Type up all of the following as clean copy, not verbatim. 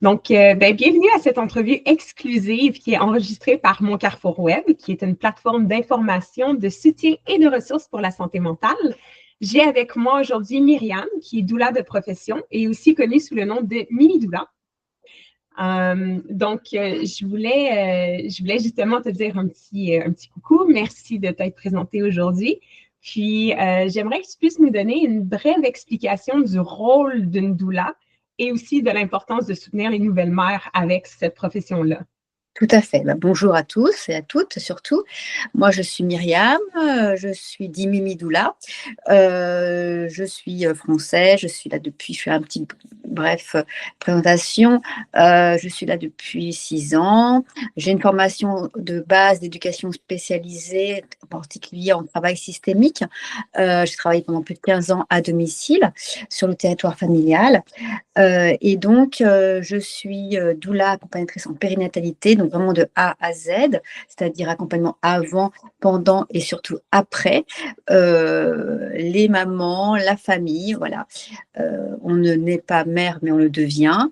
Bienvenue à cette entrevue exclusive qui est enregistrée par Mon Carrefour Web, qui est une plateforme d'information, de soutien et de ressources pour la santé mentale. J'ai avec moi aujourd'hui Myriam, qui est doula de profession et aussi connue sous le nom de Mini Doula. Je voulais justement te dire un petit coucou. Merci de t'être présentée aujourd'hui. Puis, j'aimerais que tu puisses nous donner une brève explication du rôle d'une doula et aussi de l'importance de soutenir les nouvelles mères avec cette profession-là. Tout à fait. Bonjour à tous et à toutes surtout. Moi, je suis Myriam, je suis dit Mimi Doula. Je suis française, je suis là depuis, je fais un petit bref présentation. Je suis là depuis 6 ans. J'ai une formation de base d'éducation spécialisée, en particulier en travail systémique. J'ai travaillé pendant plus de 15 ans à domicile sur le territoire familial. Et donc, je suis doula accompagnatrice en périnatalité, donc vraiment de A à Z, c'est-à-dire accompagnement avant, pendant et surtout après les mamans, la famille, voilà. On ne naît pas mère, mais on le devient.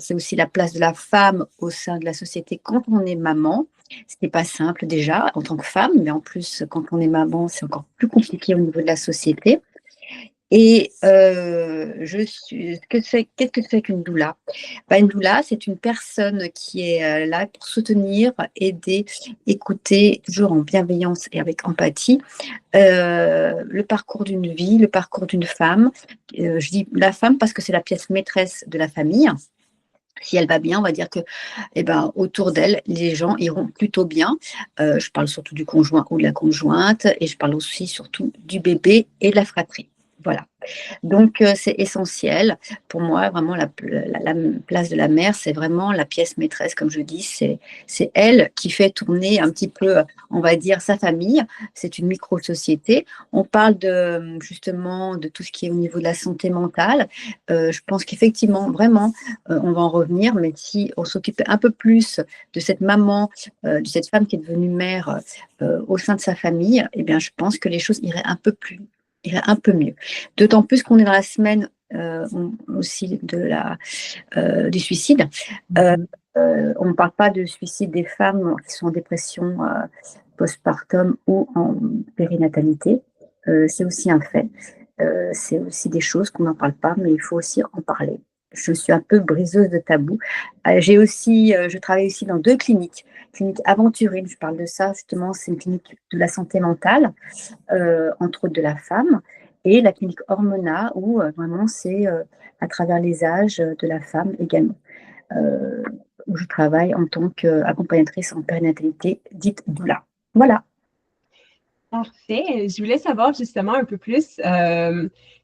C'est aussi la place de la femme au sein de la société quand on est maman. Ce n'est pas simple déjà en tant que femme, mais en plus, quand on est maman, c'est encore plus compliqué au niveau de la société. Et qu'est-ce que c'est qu'une doula? Une doula, c'est une personne qui est là pour soutenir, aider, écouter, toujours en bienveillance et avec empathie, le parcours d'une vie, le parcours d'une femme. Je dis la femme parce que c'est la pièce maîtresse de la famille. Si elle va bien, on va dire que, autour d'elle, les gens iront plutôt bien. Je parle surtout du conjoint ou de la conjointe, et je parle aussi surtout du bébé et de la fratrie. Voilà. Donc, c'est essentiel. Pour moi, vraiment, la place de la mère, c'est vraiment la pièce maîtresse, comme je dis. C'est elle qui fait tourner un petit peu, on va dire, sa famille. C'est une micro-société. On parle justement de tout ce qui est au niveau de la santé mentale. Je pense qu'effectivement, vraiment, on va en revenir, mais si on s'occupait un peu plus de cette maman, de cette femme qui est devenue mère au sein de sa famille, eh bien, je pense que les choses iraient un peu mieux. D'autant plus qu'on est dans la semaine aussi du suicide. On ne parle pas de suicide des femmes qui sont en dépression postpartum ou en périnatalité. C'est aussi un fait. C'est aussi des choses qu'on n'en parle pas, mais il faut aussi en parler. Je suis un peu briseuse de tabou. Je travaille aussi dans 2 cliniques. Clinique Aventurine, je parle de ça justement, c'est une clinique de la santé mentale, entre autres de la femme, et la clinique Hormona, où vraiment c'est à travers les âges de la femme également, où je travaille en tant qu'accompagnatrice en périnatalité, dite doula. Voilà. Parfait. Je voulais savoir justement un peu plus,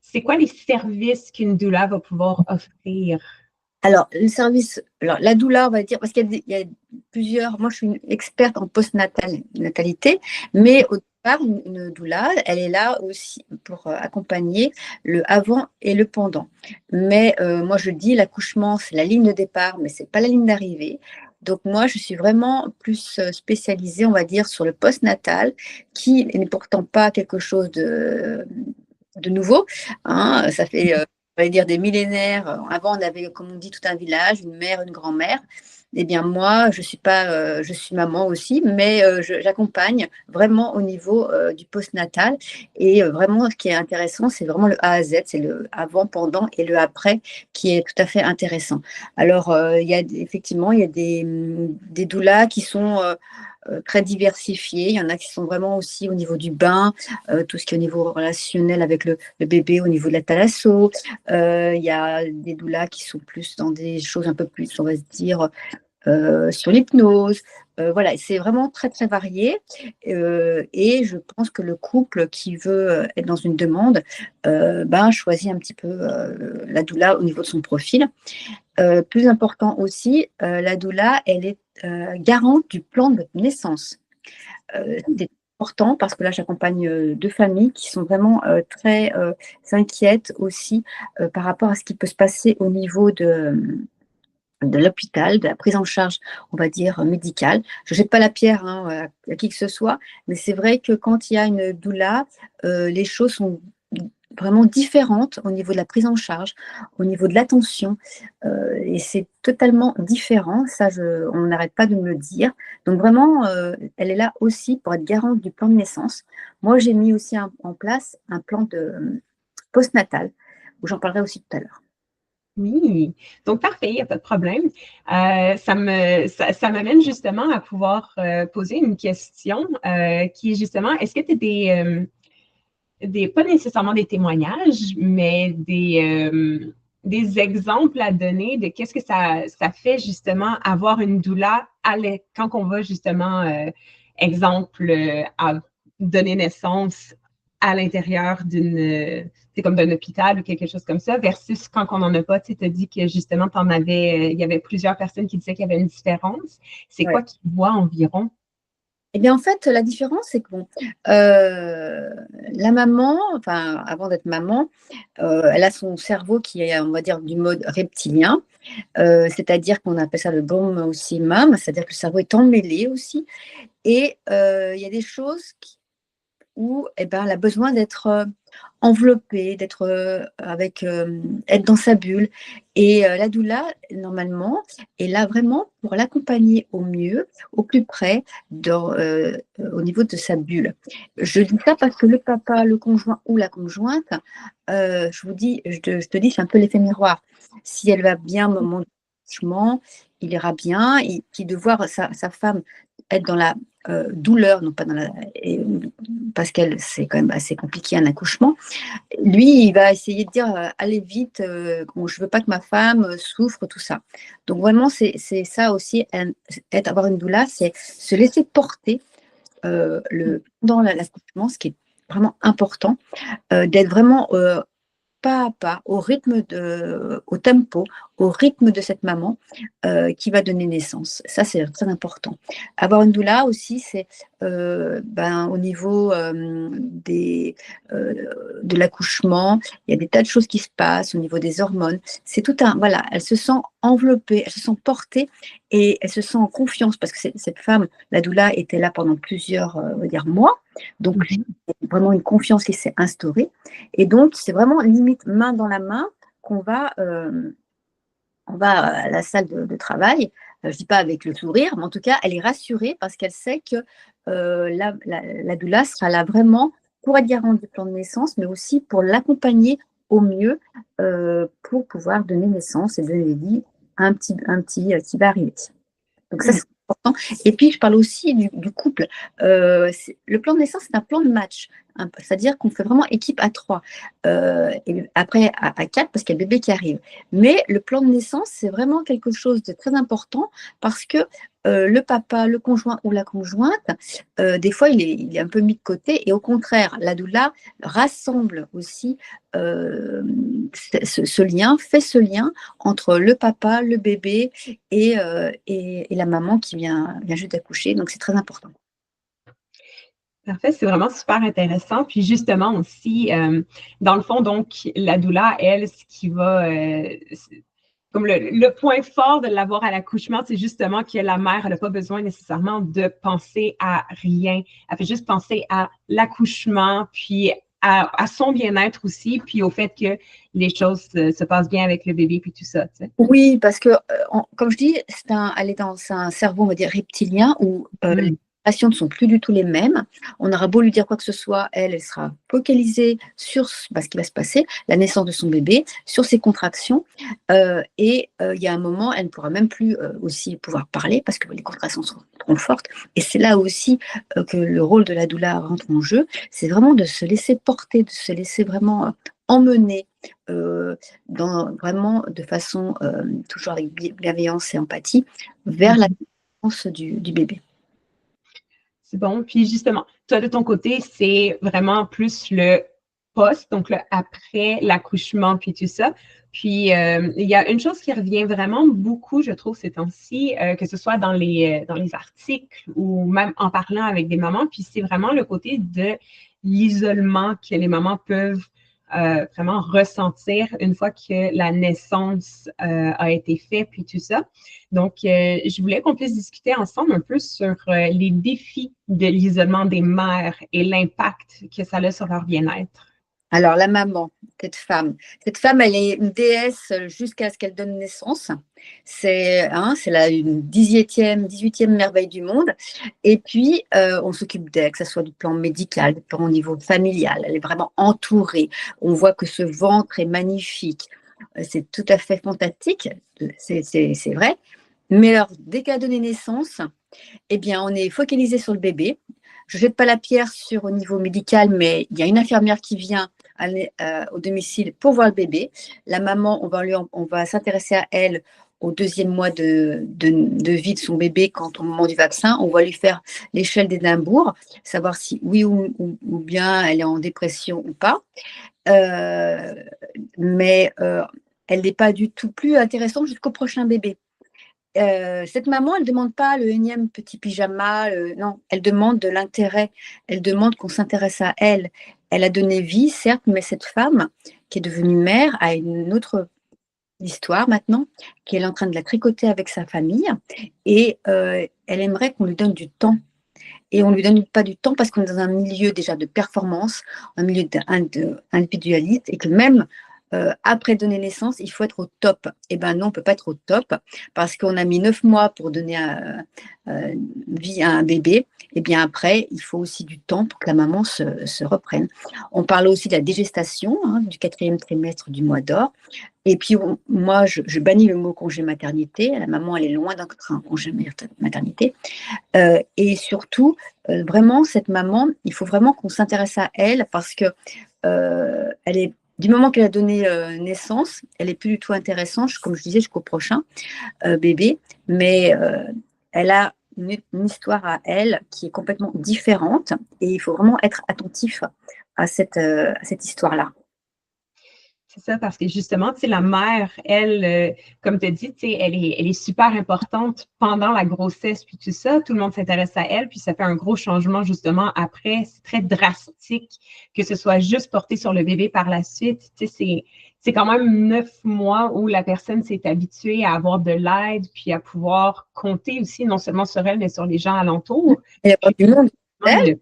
c'est quoi les services qu'une doula va pouvoir offrir? Alors, la doula, on va dire, parce qu'il y a plusieurs. Moi, je suis une experte en natalité, mais au départ, une doula, elle est là aussi pour accompagner le avant et le pendant. Mais moi, je dis l'accouchement, c'est la ligne de départ, mais c'est pas la ligne d'arrivée. Donc, moi, je suis vraiment plus spécialisée, on va dire, sur le postnatal, qui n'est pourtant pas quelque chose de nouveau. Hein. Ça fait on va dire des millénaires. Avant, on avait, comme on dit, tout un village, une mère, une grand-mère. Eh bien, moi, je suis maman aussi, mais j'accompagne vraiment au niveau du postnatal. Et vraiment, ce qui est intéressant, c'est vraiment le A à Z, c'est le avant, pendant et le après qui est tout à fait intéressant. Alors, effectivement, il y a des doulas qui sont très diversifiées. Il y en a qui sont vraiment aussi au niveau du bain, tout ce qui est au niveau relationnel avec le bébé, au niveau de la thalasso. Il y a des doulas qui sont plus dans des choses un peu plus, on va se dire, sur l'hypnose. Voilà, c'est vraiment très, très varié. Et je pense que le couple qui veut être dans une demande choisit un petit peu la doula au niveau de son profil. Plus important aussi, la doula, elle est garante du plan de naissance. C'est important parce que là, j'accompagne 2 familles qui sont vraiment très inquiètes aussi par rapport à ce qui peut se passer au niveau de l'hôpital, de la prise en charge, on va dire, médicale. Je ne jette pas la pierre à qui que ce soit, mais c'est vrai que quand il y a une doula, les choses sont vraiment différente au niveau de la prise en charge, au niveau de l'attention, et c'est totalement différent. Ça, on n'arrête pas de me le dire. Donc vraiment, elle est là aussi pour être garante du plan de naissance. Moi, j'ai mis aussi en place un plan de postnatal, où j'en parlerai aussi tout à l'heure. Oui, donc parfait, il n'y a pas de problème. Ça m'amène justement à pouvoir poser une question qui est justement, est-ce que tu as pas nécessairement des témoignages, mais des exemples à donner de qu'est-ce que ça fait justement avoir une doula quand on va justement, exemple, à donner naissance à l'intérieur c'est comme d'un hôpital ou quelque chose comme ça, versus quand on n'en a pas. Tu as dit que justement, il y avait plusieurs personnes qui disaient qu'il y avait une différence. C'est quoi Ouais. qu'ils voient environ? Eh bien, en fait, la différence, c'est que bon, la maman, enfin, avant d'être maman, elle a son cerveau qui est, on va dire, du mode reptilien, c'est-à-dire qu'on appelle ça le brain aussi mum, c'est-à-dire que le cerveau est emmêlé aussi. Et il y a des choses où eh ben, elle a besoin d'être enveloppée, d'être être dans sa bulle. Et la doula, normalement, est là vraiment pour l'accompagner au mieux, au plus près, au niveau de sa bulle. Je dis ça parce que le papa, le conjoint ou la conjointe, je te dis, c'est un peu l'effet miroir. Si elle va bien au moment du accouchement, il ira bien. Et puis de voir sa femme être dans la douleur, non pas dans parce qu'elle, c'est quand même assez compliqué un accouchement. Lui, il va essayer de dire allez vite, bon, je veux pas que ma femme souffre, tout ça. Donc vraiment, c'est ça aussi, avoir une doula, c'est se laisser porter dans l'accouchement, ce qui est vraiment important, d'être vraiment pas à pas, au tempo, au rythme de cette maman qui va donner naissance. Ça, c'est très important. Avoir une doula aussi, c'est au niveau de l'accouchement, il y a des tas de choses qui se passent au niveau des hormones. C'est tout un... Voilà, elle se sent enveloppée, elle se sent portée et elle se sent en confiance parce que cette femme, la doula, était là pendant plusieurs on va dire, mois. Donc, Mhm. c'est vraiment une confiance qui s'est instaurée. Et donc, c'est vraiment limite main dans la main qu'on on va à la salle de travail. Je ne dis pas avec le sourire, mais en tout cas, elle est rassurée parce qu'elle sait que la doula sera là vraiment pour être garante du plan de naissance, mais aussi pour l'accompagner au mieux pour pouvoir donner naissance et donner vie à un petit qui va arriver. Donc ça, Mhm. c'est important. Et puis, je parle aussi du couple. Le plan de naissance, c'est un plan de match. C'est-à-dire qu'on fait vraiment équipe à 3. Et après, à 4, parce qu'il y a le bébé qui arrive. Mais le plan de naissance, c'est vraiment quelque chose de très important parce que le papa, le conjoint ou la conjointe, des fois, il est un peu mis de côté. Et au contraire, la doula rassemble aussi ce lien, fait ce lien entre le papa, le bébé et la maman qui vient juste d'accoucher. Donc, c'est très important. Parfait, c'est vraiment super intéressant. Puis justement aussi, dans le fond, donc, la doula, elle, ce qui va, comme le point fort de l'avoir à l'accouchement, c'est justement que la mère, elle n'a pas besoin nécessairement de penser à rien. Elle fait juste penser à l'accouchement, puis à son bien-être aussi, puis au fait que les choses se passent bien avec le bébé, puis tout ça, tu sais. Oui, parce que, comme je dis, elle est dans un cerveau, on va dire, reptilien où les Mhm. patients ne sont plus du tout les mêmes. On aura beau lui dire quoi que ce soit, elle sera focalisée sur ce qui va se passer, la naissance de son bébé, sur ses contractions. Il y a un moment, elle ne pourra même plus aussi pouvoir parler parce que les contractions sont trop fortes. Et c'est là aussi que le rôle de la doula rentre en jeu. C'est vraiment de se laisser porter, de se laisser vraiment emmener. Vraiment de façon toujours avec bienveillance et empathie vers la Mhm. naissance du bébé. C'est bon. Puis justement, toi, de ton côté, c'est vraiment plus le post, donc le après l'accouchement, puis tout ça. Puis, il y a une chose qui revient vraiment beaucoup, je trouve, ces temps-ci, que ce soit dans les articles ou même en parlant avec des mamans, puis c'est vraiment le côté de l'isolement que les mamans peuvent vraiment ressentir une fois que la naissance a été faite, puis tout ça. Donc, je voulais qu'on puisse discuter ensemble un peu sur les défis de l'isolement des mères et l'impact que ça a sur leur bien-être. Alors, la maman, cette femme, elle est une déesse jusqu'à ce qu'elle donne naissance. C'est une 18e merveille du monde. Et puis, on s'occupe d'elle, que ce soit du plan médical, du plan au niveau familial. Elle est vraiment entourée. On voit que ce ventre est magnifique. C'est tout à fait fantastique, c'est vrai. Mais alors, dès qu'elle a donné naissance, eh bien, on est focalisé sur le bébé. Je ne jette pas la pierre au niveau médical, mais il y a une infirmière qui vient aller, au domicile pour voir le bébé. La maman, on va s'intéresser à elle au 2e mois de vie de son bébé au moment du vaccin. On va lui faire l'échelle d'Édimbourg, savoir si oui ou bien elle est en dépression ou pas. Euh, mais elle n'est pas du tout plus intéressante jusqu'au prochain bébé. Cette maman, elle ne demande pas le énième petit pyjama, non, elle demande de l'intérêt, elle demande qu'on s'intéresse à elle. Elle a donné vie, certes, mais cette femme qui est devenue mère a une autre histoire maintenant, qu'elle est en train de la tricoter avec sa famille, et elle aimerait qu'on lui donne du temps. Et on ne lui donne pas du temps parce qu'on est dans un milieu déjà de performance, un milieu individualiste, et que même après donner naissance, il faut être au top. Eh bien non, on ne peut pas être au top parce qu'on a mis 9 mois pour donner vie à un bébé. Et bien après, il faut aussi du temps pour que la maman se reprenne. On parle aussi de la dégestation, hein, du 4e trimestre du mois d'or. Et puis, moi, je bannis le mot congé maternité. La maman, elle est loin d'un congé maternité. Et surtout, vraiment, cette maman, il faut vraiment qu'on s'intéresse à elle parce que du moment qu'elle a donné naissance, elle n'est plus du tout intéressante, comme je disais, jusqu'au prochain bébé, mais elle a une histoire à elle qui est complètement différente et il faut vraiment être attentif à cette histoire-là. C'est ça, parce que justement, tu sais, la mère, elle, comme tu as dit, tu sais, elle est super importante pendant la grossesse, puis tout ça. Tout le monde s'intéresse à elle, puis ça fait un gros changement justement après. C'est très drastique que ce soit juste porté sur le bébé par la suite. Tu sais, c'est quand même 9 mois où la personne s'est habituée à avoir de l'aide, puis à pouvoir compter aussi, non seulement sur elle, mais sur les gens alentour. Il y a pas du monde. Puis,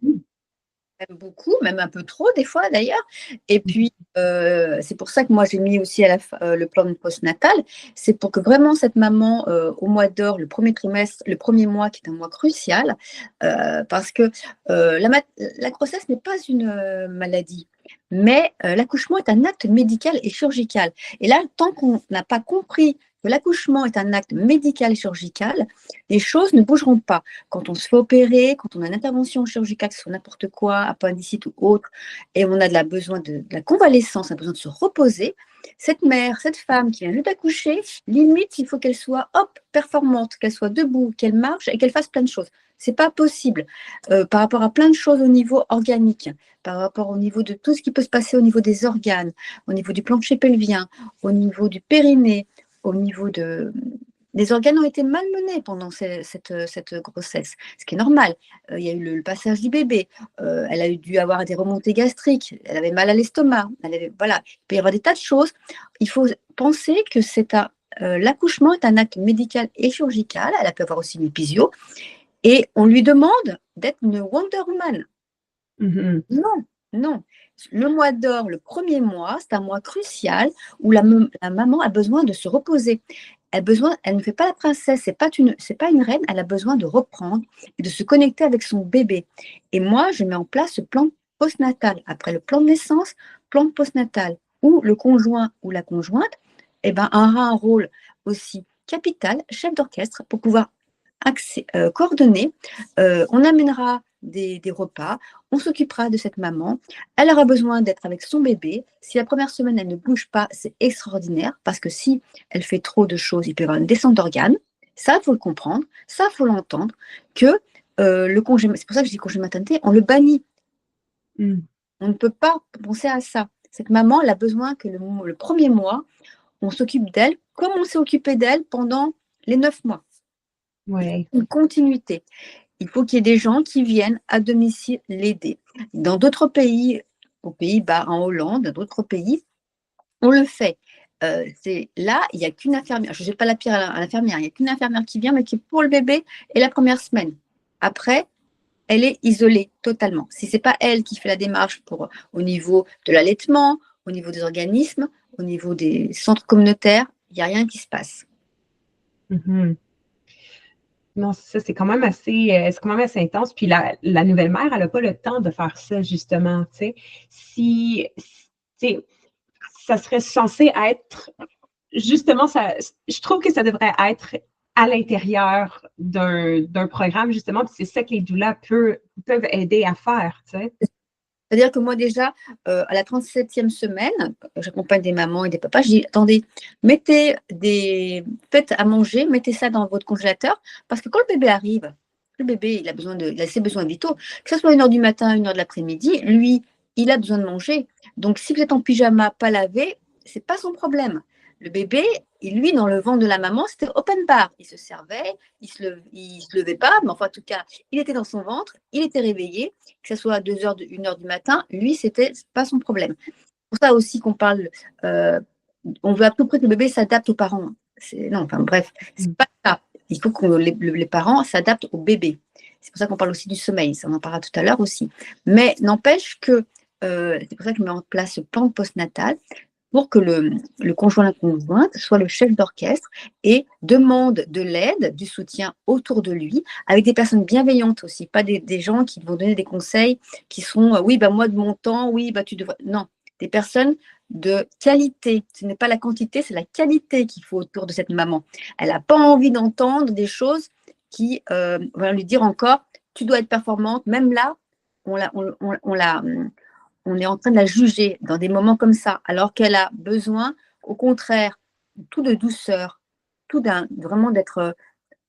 Beaucoup, même un peu trop des fois d'ailleurs. Et puis, c'est pour ça que moi j'ai mis aussi le plan de postnatal. C'est pour que vraiment cette maman, au mois d'or, le premier trimestre, le premier mois qui est un mois crucial, parce que la grossesse n'est pas une maladie, mais l'accouchement est un acte médical et chirurgical. Et là, tant qu'on n'a pas compris que l'accouchement est un acte médical et chirurgical, les choses ne bougeront pas. Quand on se fait opérer, quand on a une intervention chirurgicale, que ce soit n'importe quoi, appendicite ou autre, et on a besoin de la convalescence, on a besoin de se reposer, cette mère, cette femme qui vient juste d'accoucher, limite, il faut qu'elle soit performante, qu'elle soit debout, qu'elle marche et qu'elle fasse plein de choses. C'est pas possible par rapport à plein de choses au niveau organique, par rapport au niveau de tout ce qui peut se passer au niveau des organes, au niveau du plancher pelvien, au niveau du périnée, au niveau des organes ont été malmenés pendant cette grossesse, ce qui est normal. Il y a eu le passage du bébé, elle a dû avoir des remontées gastriques, elle avait mal à l'estomac, voilà. Il peut y avoir des tas de choses. Il faut penser que l'accouchement est un acte médical et chirurgical, elle a pu avoir aussi une épisio, et on lui demande d'être une Wonder Woman. Non, non. Le mois d'or, le premier mois, c'est un mois crucial où la maman a besoin de se reposer. Elle ne fait pas la princesse, c'est pas une reine, elle a besoin de reprendre et de se connecter avec son bébé. Et moi, je mets en place ce plan postnatal. Après le plan de naissance, plan postnatal, où le conjoint ou la conjointe aura un rôle aussi capital, chef d'orchestre, pour pouvoir coordonner. On amènera des repas, on s'occupera de cette maman. Elle aura besoin d'être avec son bébé. Si la première semaine, elle ne bouge pas, c'est extraordinaire parce que si elle fait trop de choses, il peut y avoir une descente d'organes. Ça, il faut le comprendre. Ça, il faut l'entendre. Que le congé, c'est pour ça que je dis congé maternité, on le bannit. On ne peut pas penser à ça. Cette maman, elle a besoin que le premier mois, on s'occupe d'elle comme on s'est occupé d'elle pendant les 9 mois. Ouais. Une continuité. Il faut qu'il y ait des gens qui viennent à domicile l'aider. Dans d'autres pays, aux Pays-Bas, en Hollande, dans d'autres pays, on le fait. Là, il n'y a qu'une infirmière. Je ne jette pas la pierre à l'infirmière. Il n'y a qu'une infirmière qui vient, mais qui est pour le bébé et la première semaine. Après, elle est isolée totalement. Si ce n'est pas elle qui fait la démarche au niveau de l'allaitement, au niveau des organismes, au niveau des centres communautaires, il n'y a rien qui se passe. Mhm. Non, ça, c'est quand même assez intense. Puis la nouvelle mère, elle n'a pas le temps de faire ça, justement, tu sais. Tu sais, ça serait censé être, justement, je trouve que ça devrait être à l'intérieur d'un programme, justement, puis c'est ça que les doulas peuvent aider à faire, tu sais. C'est-à-dire que moi, déjà, à la 37e semaine, j'accompagne des mamans et des papas, je dis, attendez, faites à manger, mettez ça dans votre congélateur, parce que quand le bébé arrive, le bébé, il a ses besoins vitaux, que ce soit 1 heure du matin, 1 heure de l'après-midi, lui, il a besoin de manger. Donc, si vous êtes en pyjama, pas lavé, ce n'est pas son problème. Le bébé, lui, dans le ventre de la maman, c'était open bar. Il se servait, il se levait pas, mais enfin, en tout cas, il était dans son ventre, il était réveillé, que ce soit à 2 heures, 1 heure du matin, lui, c'était pas son problème. C'est pour ça aussi qu'on parle, on veut à tout prix que le bébé s'adapte aux parents. Non, enfin bref, c'est pas ça. Il faut que les parents s'adaptent au bébé. C'est pour ça qu'on parle aussi du sommeil, ça on en parlera tout à l'heure aussi. Mais n'empêche que, c'est pour ça que je mets en place ce plan postnatal, pour que le conjoint, la conjointe soit le chef d'orchestre et demande de l'aide, du soutien autour de lui, avec des personnes bienveillantes aussi, pas des gens qui vont donner des conseils qui sont oui, bah moi de mon temps, oui, bah tu devrais. Non, des personnes de qualité. Ce n'est pas la quantité, c'est la qualité qu'il faut autour de cette maman. Elle n'a pas envie d'entendre des choses qui vont lui dire encore, tu dois être performante. Même là, on est en train de la juger dans des moments comme ça, alors qu'elle a besoin, au contraire, tout de douceur, vraiment d'être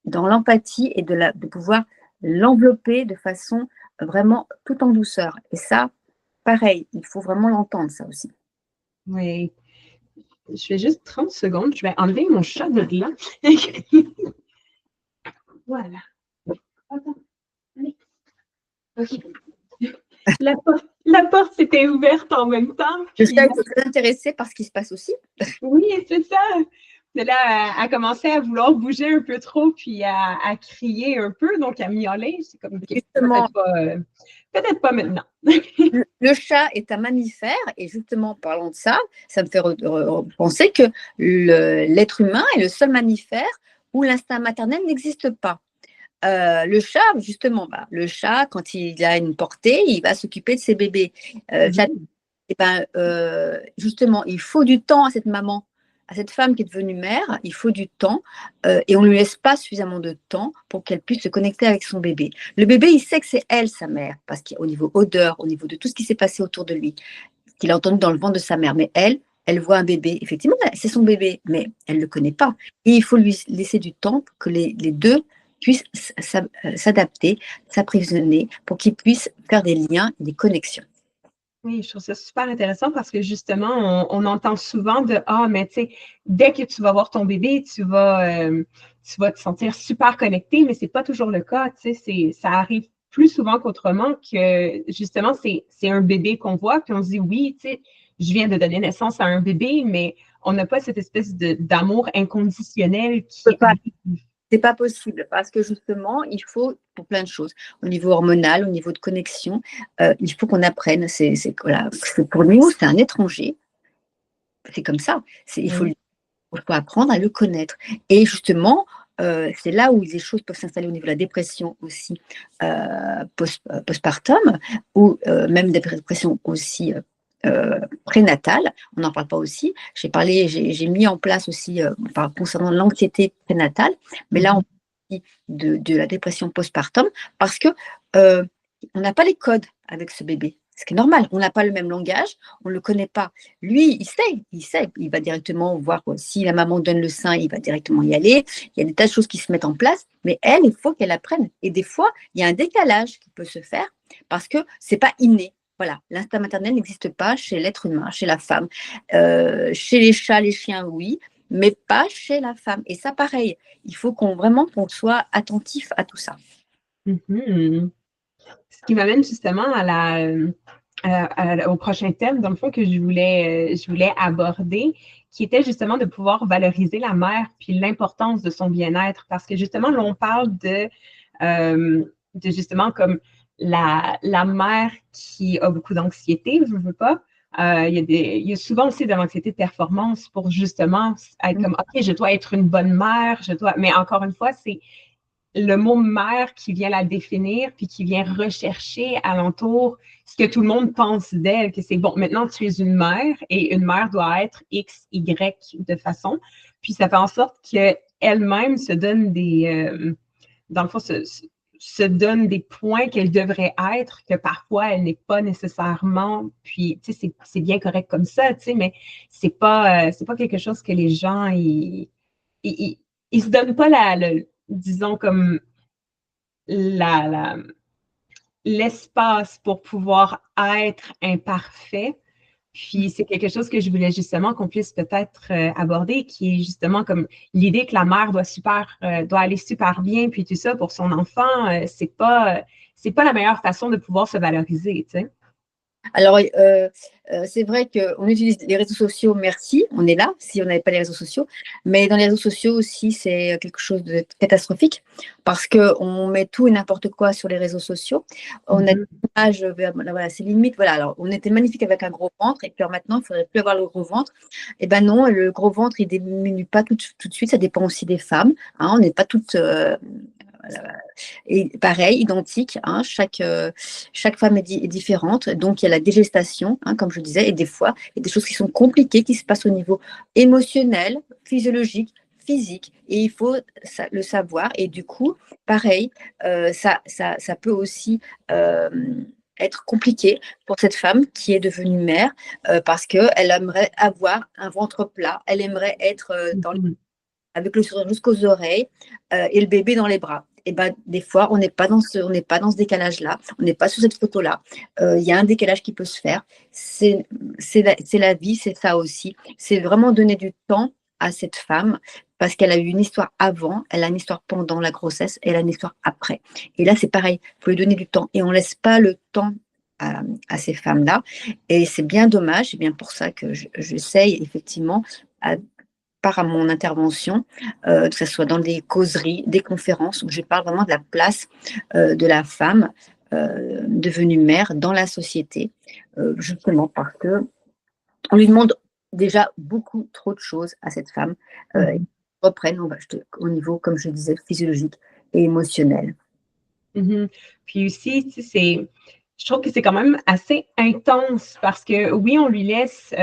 dans l'empathie et de pouvoir l'envelopper de façon vraiment tout en douceur. Et ça, pareil, il faut vraiment l'entendre, ça aussi. Oui. Je fais juste 30 secondes. Je vais enlever mon chat de là. Voilà. Attends. Allez. OK. La porte s'était ouverte en même temps. Je suis très intéressée par ce qui se passe aussi. Oui, c'est ça. Mais là, elle commençait à vouloir bouger un peu trop, puis à crier un peu, donc à miauler. C'est comme, justement, peut-être pas maintenant. Le chat est un mammifère, et justement, parlant de ça, ça me fait penser que l'être humain est le seul mammifère où l'instinct maternel n'existe pas. Le chat, justement, le chat, quand il a une portée, il va s'occuper de ses bébés. Justement, il faut du temps à cette maman, à cette femme qui est devenue mère, il faut du temps et on ne lui laisse pas suffisamment de temps pour qu'elle puisse se connecter avec son bébé. Le bébé, il sait que c'est elle, sa mère, parce qu'au niveau odeur, au niveau de tout ce qui s'est passé autour de lui, qu'il a entendu dans le ventre de sa mère, mais elle voit un bébé, effectivement, c'est son bébé, mais elle ne le connaît pas. Et il faut lui laisser du temps pour que les deux puissent s'adapter, s'apprivoisiner, pour qu'ils puissent faire des liens, des connexions. Oui, je trouve ça super intéressant parce que justement, on entend souvent de ah, mais tu sais, dès que tu vas voir ton bébé, tu vas te sentir super connecté, mais c'est pas toujours le cas. Tu sais, ça arrive plus souvent qu'autrement que justement, c'est un bébé qu'on voit, puis on se dit oui, tu sais, je viens de donner naissance à un bébé, mais on n'a pas cette espèce d'amour inconditionnel qui C'est pas possible parce que justement, il faut pour plein de choses, au niveau hormonal, au niveau de connexion, il faut qu'on apprenne. Voilà, pour nous, c'est un étranger. C'est comme ça. Il faut apprendre à le connaître. Et justement, c'est là où les choses peuvent s'installer au niveau de la dépression aussi postpartum, ou même des dépressions aussi prénatale, on n'en parle pas aussi. J'ai mis en place aussi, concernant l'anxiété prénatale, mais là, on parle de la dépression postpartum parce que on n'a pas les codes avec ce bébé. Ce qui est normal, on n'a pas le même langage, on ne le connaît pas. Lui, il sait, il va directement voir si la maman donne le sein, il va directement y aller. Il y a des tas de choses qui se mettent en place, mais elle, il faut qu'elle apprenne. Et des fois, il y a un décalage qui peut se faire parce que ce n'est pas inné. Voilà, l'instinct maternel n'existe pas chez l'être humain, chez la femme. Chez les chats, les chiens, oui, mais pas chez la femme. Et ça, pareil, il faut qu'on soit attentif à tout ça. Ce qui m'amène justement au prochain thème, dans le fond, que je voulais aborder, qui était justement de pouvoir valoriser la mère puis l'importance de son bien-être. Parce que justement, là, on parle de justement comme la mère qui a beaucoup d'anxiété, je veux pas. Il y a souvent aussi de l'anxiété de performance pour justement être comme, OK, je dois être une bonne mère, mais encore une fois, c'est le mot mère qui vient la définir, puis qui vient rechercher alentour ce que tout le monde pense d'elle, que c'est bon, maintenant tu es une mère et une mère doit être X, Y de façon. Puis ça fait en sorte qu'elle-même se donne dans le fond, se donne des points qu'elle devrait être, que parfois elle n'est pas nécessairement, puis tu sais, c'est bien correct comme ça, tu sais, mais c'est pas quelque chose que les gens, ils se donnent pas disons comme la, l'espace pour pouvoir être imparfait. Puis c'est quelque chose que je voulais justement qu'on puisse peut-être aborder, qui est justement comme l'idée que la mère doit aller super bien, puis tout ça pour son enfant, c'est pas la meilleure façon de pouvoir se valoriser, tu sais. Alors, c'est vrai qu'on utilise les réseaux sociaux, merci, on est là, si on n'avait pas les réseaux sociaux, mais dans les réseaux sociaux aussi, c'est quelque chose de catastrophique, parce qu'on met tout et n'importe quoi sur les réseaux sociaux. On a des images, voilà, c'est limite, voilà, alors on était magnifique avec un gros ventre, et puis alors maintenant, il ne faudrait plus avoir le gros ventre. Eh bien non, le gros ventre, il ne diminue pas tout de suite, ça dépend aussi des femmes, hein, on n'est pas toutes... et pareil, identique, hein, chaque femme est différente, donc il y a la dégestation, hein, comme je disais, et des fois, il y a des choses qui sont compliquées qui se passent au niveau émotionnel, physiologique, physique, et il faut le savoir, et du coup, pareil, ça peut aussi être compliqué pour cette femme qui est devenue mère, parce qu'elle aimerait avoir un ventre plat, elle aimerait être avec le sourire jusqu'aux oreilles et le bébé dans les bras. Et ben, des fois, on n'est pas dans ce décalage-là, on n'est pas sur cette photo-là. Il y a un décalage qui peut se faire. C'est la vie, c'est ça aussi. C'est vraiment donner du temps à cette femme parce qu'elle a eu une histoire avant, elle a une histoire pendant la grossesse, et elle a une histoire après. Et là, c'est pareil, il faut lui donner du temps. Et on ne laisse pas le temps à ces femmes-là. Et c'est bien dommage, c'est bien pour ça que j'essaye effectivement par mon intervention, que ce soit dans des causeries, des conférences, où je parle vraiment de la place de la femme devenue mère dans la société, justement parce que on lui demande déjà beaucoup trop de choses à cette femme, qui reprennent au niveau, comme je disais, physiologique et émotionnel. Puis aussi, tu sais, je trouve que c'est quand même assez intense parce que oui, on lui laisse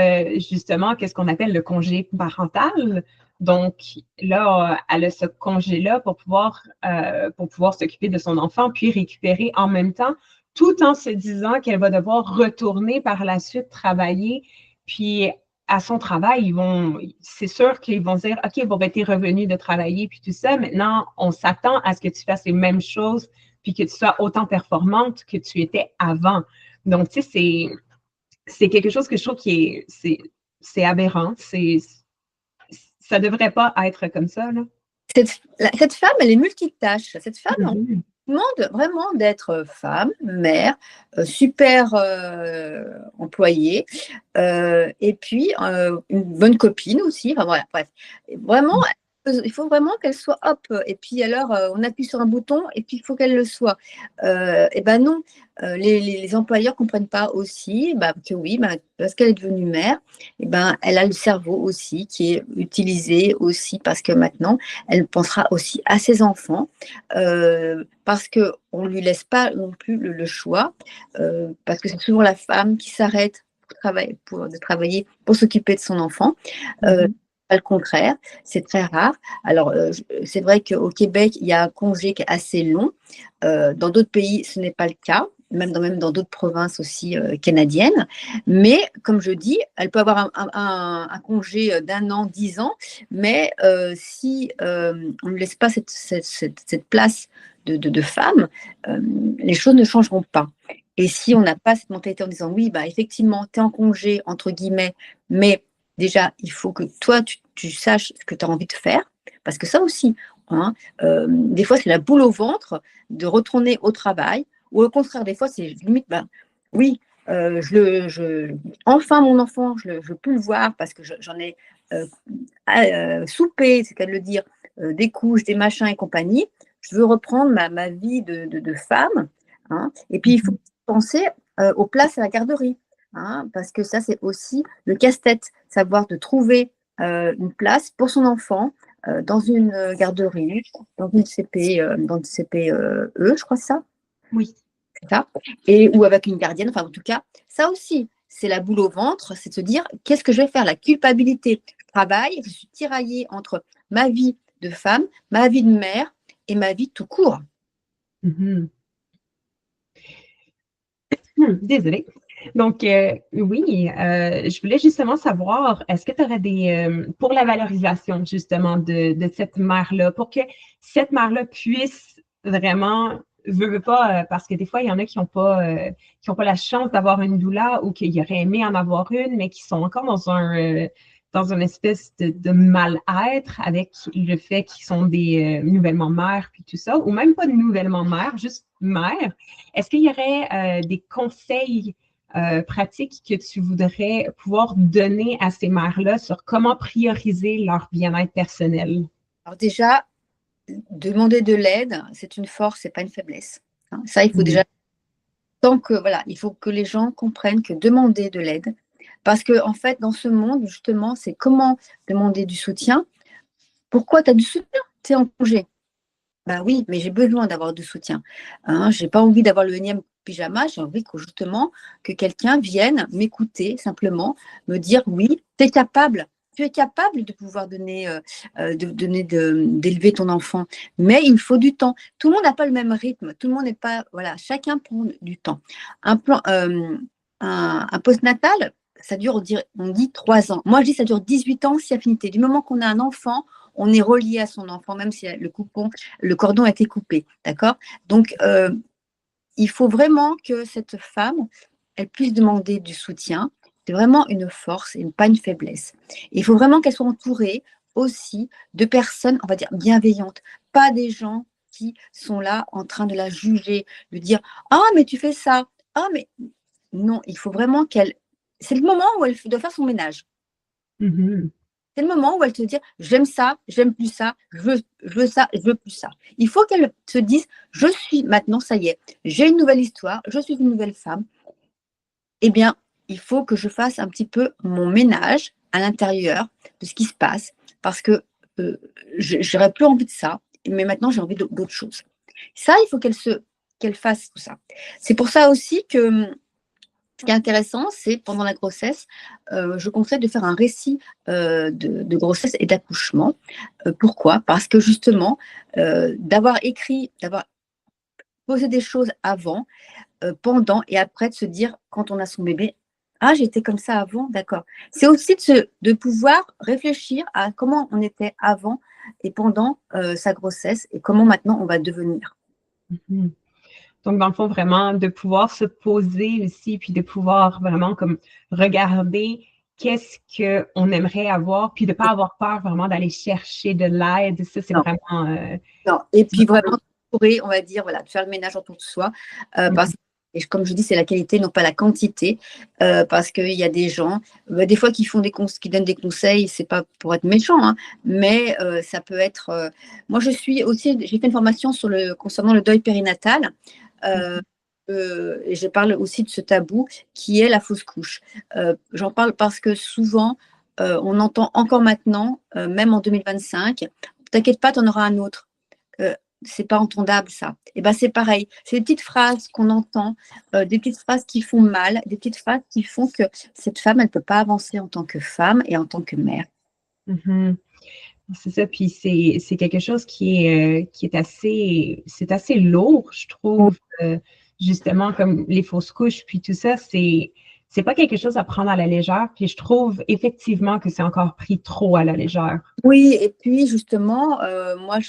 justement qu'est-ce qu'on appelle le congé parental. Donc là, elle a ce congé-là pour pouvoir s'occuper de son enfant, puis récupérer en même temps, tout en se disant qu'elle va devoir retourner par la suite travailler. Puis à son travail, c'est sûr qu'ils vont dire, OK, bon, ben, t'es revenu de travailler, puis tout ça. Maintenant, on s'attend à ce que tu fasses les mêmes choses puis que tu sois autant performante que tu étais avant. Donc, tu sais, c'est quelque chose que je trouve c'est aberrant. Ça devrait pas être comme ça, là. Cette femme, elle est multitâche. Cette femme, on demande vraiment d'être femme, mère, super employée, et puis une bonne copine aussi. Enfin, voilà, bref. Vraiment, il faut vraiment qu'elle soit hop. Et puis alors, on appuie sur un bouton et puis il faut qu'elle le soit. Et ben non, les employeurs ne comprennent pas aussi que oui, parce qu'elle est devenue mère, et ben, elle a le cerveau aussi qui est utilisé aussi parce que maintenant, elle pensera aussi à ses enfants, parce qu'on ne lui laisse pas non plus le choix, parce que c'est souvent la femme qui s'arrête de travailler pour s'occuper de son enfant. Pas le contraire, c'est très rare. Alors, c'est vrai qu'au Québec, il y a un congé qui est assez long. Dans d'autres pays, ce n'est pas le cas, même dans d'autres provinces aussi canadiennes. Mais, comme je dis, elle peut avoir un congé d'1 an, 10 ans, mais si on ne laisse pas cette place de femme, les choses ne changeront pas. Et si on n'a pas cette mentalité en disant, oui, effectivement, tu es en congé, entre guillemets, mais déjà, il faut que toi, tu saches ce que tu as envie de faire, parce que ça aussi, hein, des fois, c'est la boule au ventre de retourner au travail, ou au contraire, des fois, c'est limite, oui, enfin, mon enfant, je peux le voir parce que j'en ai soupé, c'est qu'à le dire, des couches, des machins et compagnie. Je veux reprendre ma vie de femme, hein. Et puis, il faut penser aux places à la garderie, hein, parce que ça, c'est aussi le casse-tête, savoir de trouver une place pour son enfant dans une garderie, dans une CPE, je crois ça. Oui. C'est ça. Et, ou avec une gardienne, enfin, en tout cas, ça aussi, c'est la boule au ventre, c'est de se dire, qu'est-ce que je vais faire? La culpabilité. Je travaille, je suis tiraillée entre ma vie de femme, ma vie de mère et ma vie tout court. Mhm. Désolée. Donc, oui, je voulais justement savoir, est-ce que tu aurais pour la valorisation justement de cette mère-là, pour que cette mère-là puisse vraiment, veut pas, parce que des fois, il y en a qui ont pas la chance d'avoir une doula ou qui auraient aimé en avoir une, mais qui sont encore dans une espèce de mal-être avec le fait qu'ils sont des nouvellement mères puis tout ça, ou même pas de nouvellement mères, juste mères. Est-ce qu'il y aurait des conseils pratiques que tu voudrais pouvoir donner à ces mères-là sur comment prioriser leur bien-être personnel? Alors déjà, demander de l'aide, c'est une force, c'est pas une faiblesse, hein. Ça, il faut déjà, tant que, voilà, il faut que les gens comprennent que demander de l'aide, parce que en fait, dans ce monde, justement, c'est comment demander du soutien. Pourquoi tu as du soutien? Tu es en congé. Ben oui, mais j'ai besoin d'avoir du soutien. Hein, j'ai pas envie d'avoir le énième pyjama, j'ai envie que justement que quelqu'un vienne m'écouter simplement, me dire oui, tu es capable de pouvoir d'élever ton enfant, mais il faut du temps. Tout le monde n'a pas le même rythme, tout le monde n'est pas, voilà, chacun prend du temps. Un plan, un postnatal, ça dure, on dit 3 ans. Moi, je dis ça dure 18 ans si affinité. Du moment qu'on a un enfant, on est relié à son enfant, même si le cordon a été coupé, d'accord? Donc, il faut vraiment que cette femme, elle puisse demander du soutien. C'est vraiment une force et pas une faiblesse. Et il faut vraiment qu'elle soit entourée aussi de personnes, on va dire, bienveillantes, pas des gens qui sont là en train de la juger, de dire « Ah, mais tu fais ça. Ah, mais… » Non, il faut vraiment qu'elle… C'est le moment où elle doit faire son ménage. Mhm. C'est le moment où elle te dit j'aime ça, j'aime plus ça, je veux ça, je veux plus ça. Il faut qu'elle se dise je suis maintenant, ça y est, j'ai une nouvelle histoire, je suis une nouvelle femme. Eh bien, il faut que je fasse un petit peu mon ménage à l'intérieur de ce qui se passe parce que je n'aurais plus envie de ça, mais maintenant j'ai envie d'autre chose. Ça, il faut qu'elle fasse tout ça. C'est pour ça aussi que ce qui est intéressant, c'est pendant la grossesse, je conseille de faire un récit de grossesse et d'accouchement. Pourquoi? Parce que justement, d'avoir écrit, d'avoir posé des choses avant, pendant et après, de se dire, quand on a son bébé, ah, j'étais comme ça avant, d'accord. C'est aussi de pouvoir réfléchir à comment on était avant et pendant sa grossesse et comment maintenant on va devenir. Mhm. Donc, dans le fond, vraiment, de pouvoir se poser aussi, puis de pouvoir vraiment comme regarder qu'est-ce qu'on aimerait avoir, puis de ne pas avoir peur vraiment d'aller chercher de l'aide. Ça, c'est Non, vraiment… non. Et puis vraiment, on va dire, voilà, de faire le ménage autour de soi, parce que, et comme je dis, c'est la qualité, non pas la quantité, parce qu'il y a des gens, des fois, qui donnent des conseils, c'est pas pour être méchant, hein, mais ça peut être. Moi, j'ai fait une formation concernant le deuil périnatal, et je parle aussi de ce tabou qui est la fausse couche. J'en parle parce que souvent, on entend encore maintenant, même en 2025, t'inquiète pas, tu en auras un autre. C'est pas entendable ça. Et ben c'est pareil. C'est des petites phrases qu'on entend, des petites phrases qui font mal, des petites phrases qui font que cette femme, elle peut pas avancer en tant que femme et en tant que mère. Mhm. C'est ça, puis c'est quelque chose qui est assez lourd, je trouve, justement, comme les fausses couches, puis tout ça, c'est pas quelque chose à prendre à la légère, puis je trouve effectivement que c'est encore pris trop à la légère. Oui, et puis justement, moi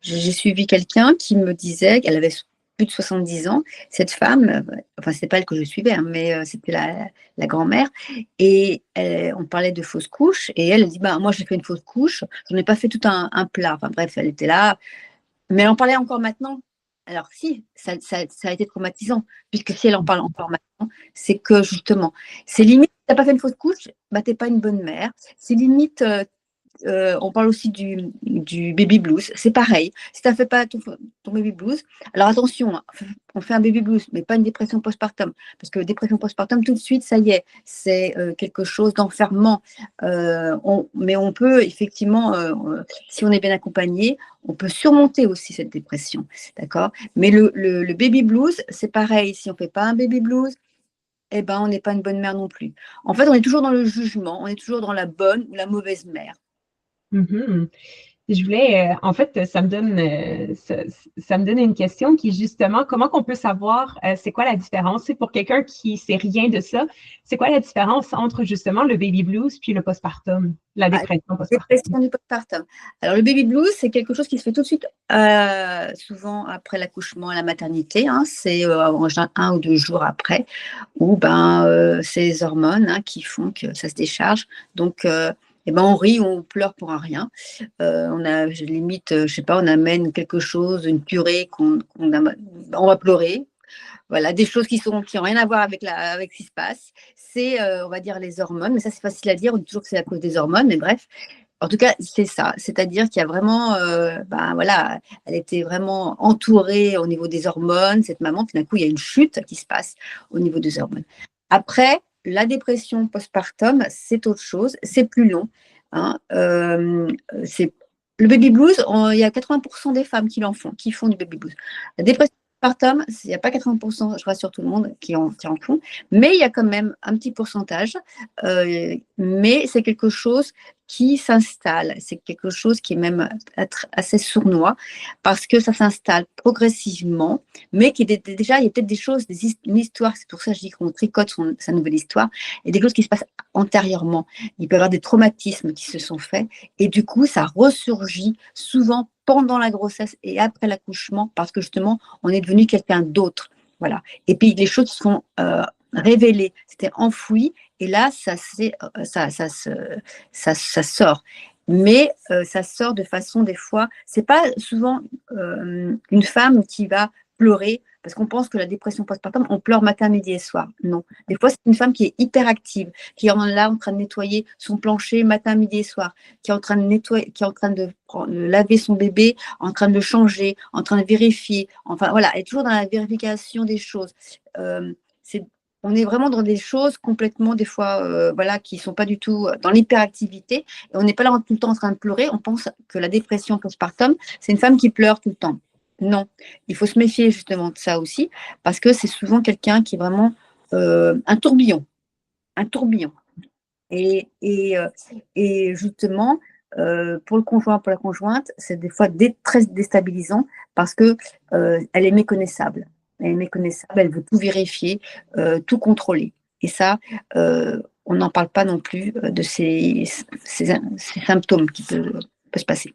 j'ai suivi quelqu'un qui me disait qu'elle avait plus de 70 ans. Cette femme, enfin c'est pas elle que je suivais, hein, mais c'était la grand-mère, et on parlait de fausse couche, et elle dit bah moi j'ai fait une fausse couche, j'en ai pas fait tout un plat. Enfin bref, elle était là, mais elle en parlait encore maintenant. Alors si, ça a été traumatisant, puisque si elle en parle encore maintenant, c'est que justement, c'est limite, tu n'as pas fait une fausse couche, bah, tu n'es pas une bonne mère. C'est limite, on parle aussi du baby blues. C'est pareil. Si tu ne fais pas ton baby blues, alors attention, hein, on fait un baby blues, mais pas une dépression postpartum. Parce que dépression postpartum, tout de suite, ça y est, c'est quelque chose d'enfermement. Mais on peut effectivement, si on est bien accompagné, on peut surmonter aussi cette dépression. D'accord? Mais le baby blues, c'est pareil. Si on ne fait pas un baby blues, eh ben, on n'est pas une bonne mère non plus. En fait, on est toujours dans le jugement, on est toujours dans la bonne ou la mauvaise mère. Mhm. Je voulais, en fait, ça me donne une question qui est justement comment qu'on peut savoir c'est quoi la différence? C'est pour quelqu'un qui sait rien de ça, c'est quoi la différence entre justement le baby blues puis le postpartum, la dépression postpartum? Dépression du postpartum. Alors, le baby blues, c'est quelque chose qui se fait tout de suite, souvent après l'accouchement à la maternité. Hein, c'est en général 1 ou 2 jours après, où c'est les hormones qui font que ça se décharge. Donc, on rit ou on pleure pour un rien. On a limite, je sais pas, on amène quelque chose, une purée on va pleurer. Voilà, des choses qui n'ont rien à voir avec ce qui se passe. C'est, on va dire, les hormones. Mais ça, c'est facile à dire. On dit toujours que c'est à cause des hormones. Mais bref, en tout cas, c'est ça. C'est-à-dire qu'il y a vraiment, voilà, elle était vraiment entourée au niveau des hormones, cette maman. Puis d'un coup, il y a une chute qui se passe au niveau des hormones. Après, la dépression postpartum, c'est autre chose. C'est plus long. Hein. Le baby blues, il y a 80% des femmes qui font du baby blues. La dépression postpartum, il n'y a pas 80%, je rassure tout le monde, qui en font. Mais il y a quand même un petit pourcentage. Mais c'est quelque chose qui s'installe. C'est quelque chose qui est même assez sournois parce que ça s'installe progressivement, mais déjà, il y a peut-être des choses, une histoire. C'est pour ça que je dis qu'on tricote sa nouvelle histoire. Il y a des choses qui se passent antérieurement. Il peut y avoir des traumatismes qui se sont faits et du coup, ça ressurgit souvent pendant la grossesse et après l'accouchement parce que justement, on est devenu quelqu'un d'autre. Voilà. Et puis, les choses sont révélées. C'était enfoui et là, ça sort. Mais ça sort de façon, des fois, c'est pas souvent une femme qui va pleurer parce qu'on pense que la dépression postpartum, on pleure matin, midi et soir. Non. Des fois, c'est une femme qui est hyper active, qui est là en train de nettoyer son plancher matin, midi et soir, qui est en train de nettoyer, qui est en train de laver son bébé, en train de le changer, en train de vérifier. Enfin, voilà, elle est toujours dans la vérification des choses. On est vraiment dans des choses complètement, des fois, voilà, qui ne sont pas du tout dans l'hyperactivité. Et on n'est pas là tout le temps en train de pleurer. On pense que la dépression postpartum, c'est une femme qui pleure tout le temps. Non, il faut se méfier justement de ça aussi, parce que c'est souvent quelqu'un qui est vraiment un tourbillon. Un tourbillon. Et justement, pour le conjoint, pour la conjointe, c'est des fois très déstabilisant parce qu'elle est méconnaissable. Elle est méconnaissable, elle veut tout vérifier, tout contrôler. Et ça, on n'en parle pas non plus de ces symptômes qui peuvent se passer.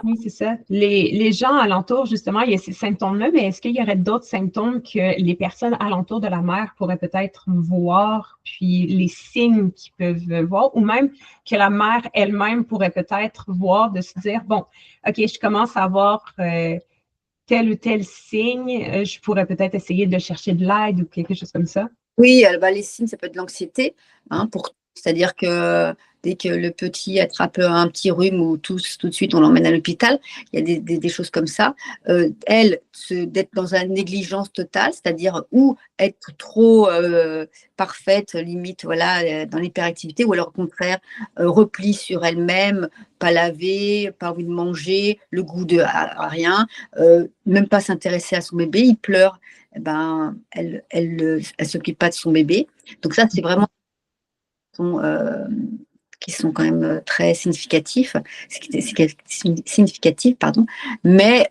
Oui, c'est ça. Les gens alentour, justement, il y a ces symptômes-là, mais est-ce qu'il y aurait d'autres symptômes que les personnes alentour de la mère pourraient peut-être voir, puis les signes qu'ils peuvent voir, ou même que la mère elle-même pourrait peut-être voir, de se dire, bon, OK, je commence à avoir tel ou tel signe, je pourrais peut-être essayer de chercher de l'aide ou quelque chose comme ça? Oui, les signes, ça peut être de l'anxiété, c'est-à-dire que dès que le petit attrape un petit rhume ou tout de suite on l'emmène à l'hôpital, il y a des choses comme ça. D'être dans une négligence totale, c'est-à-dire ou être trop parfaite, limite, voilà, dans l'hyperactivité, ou alors au contraire, repli sur elle-même, pas laver, pas envie de manger, le goût à rien, même pas s'intéresser à son bébé, il pleure. Elle s'occupe pas de son bébé. Donc ça, c'est vraiment qui sont quand même très significatifs. Significatif, pardon. Mais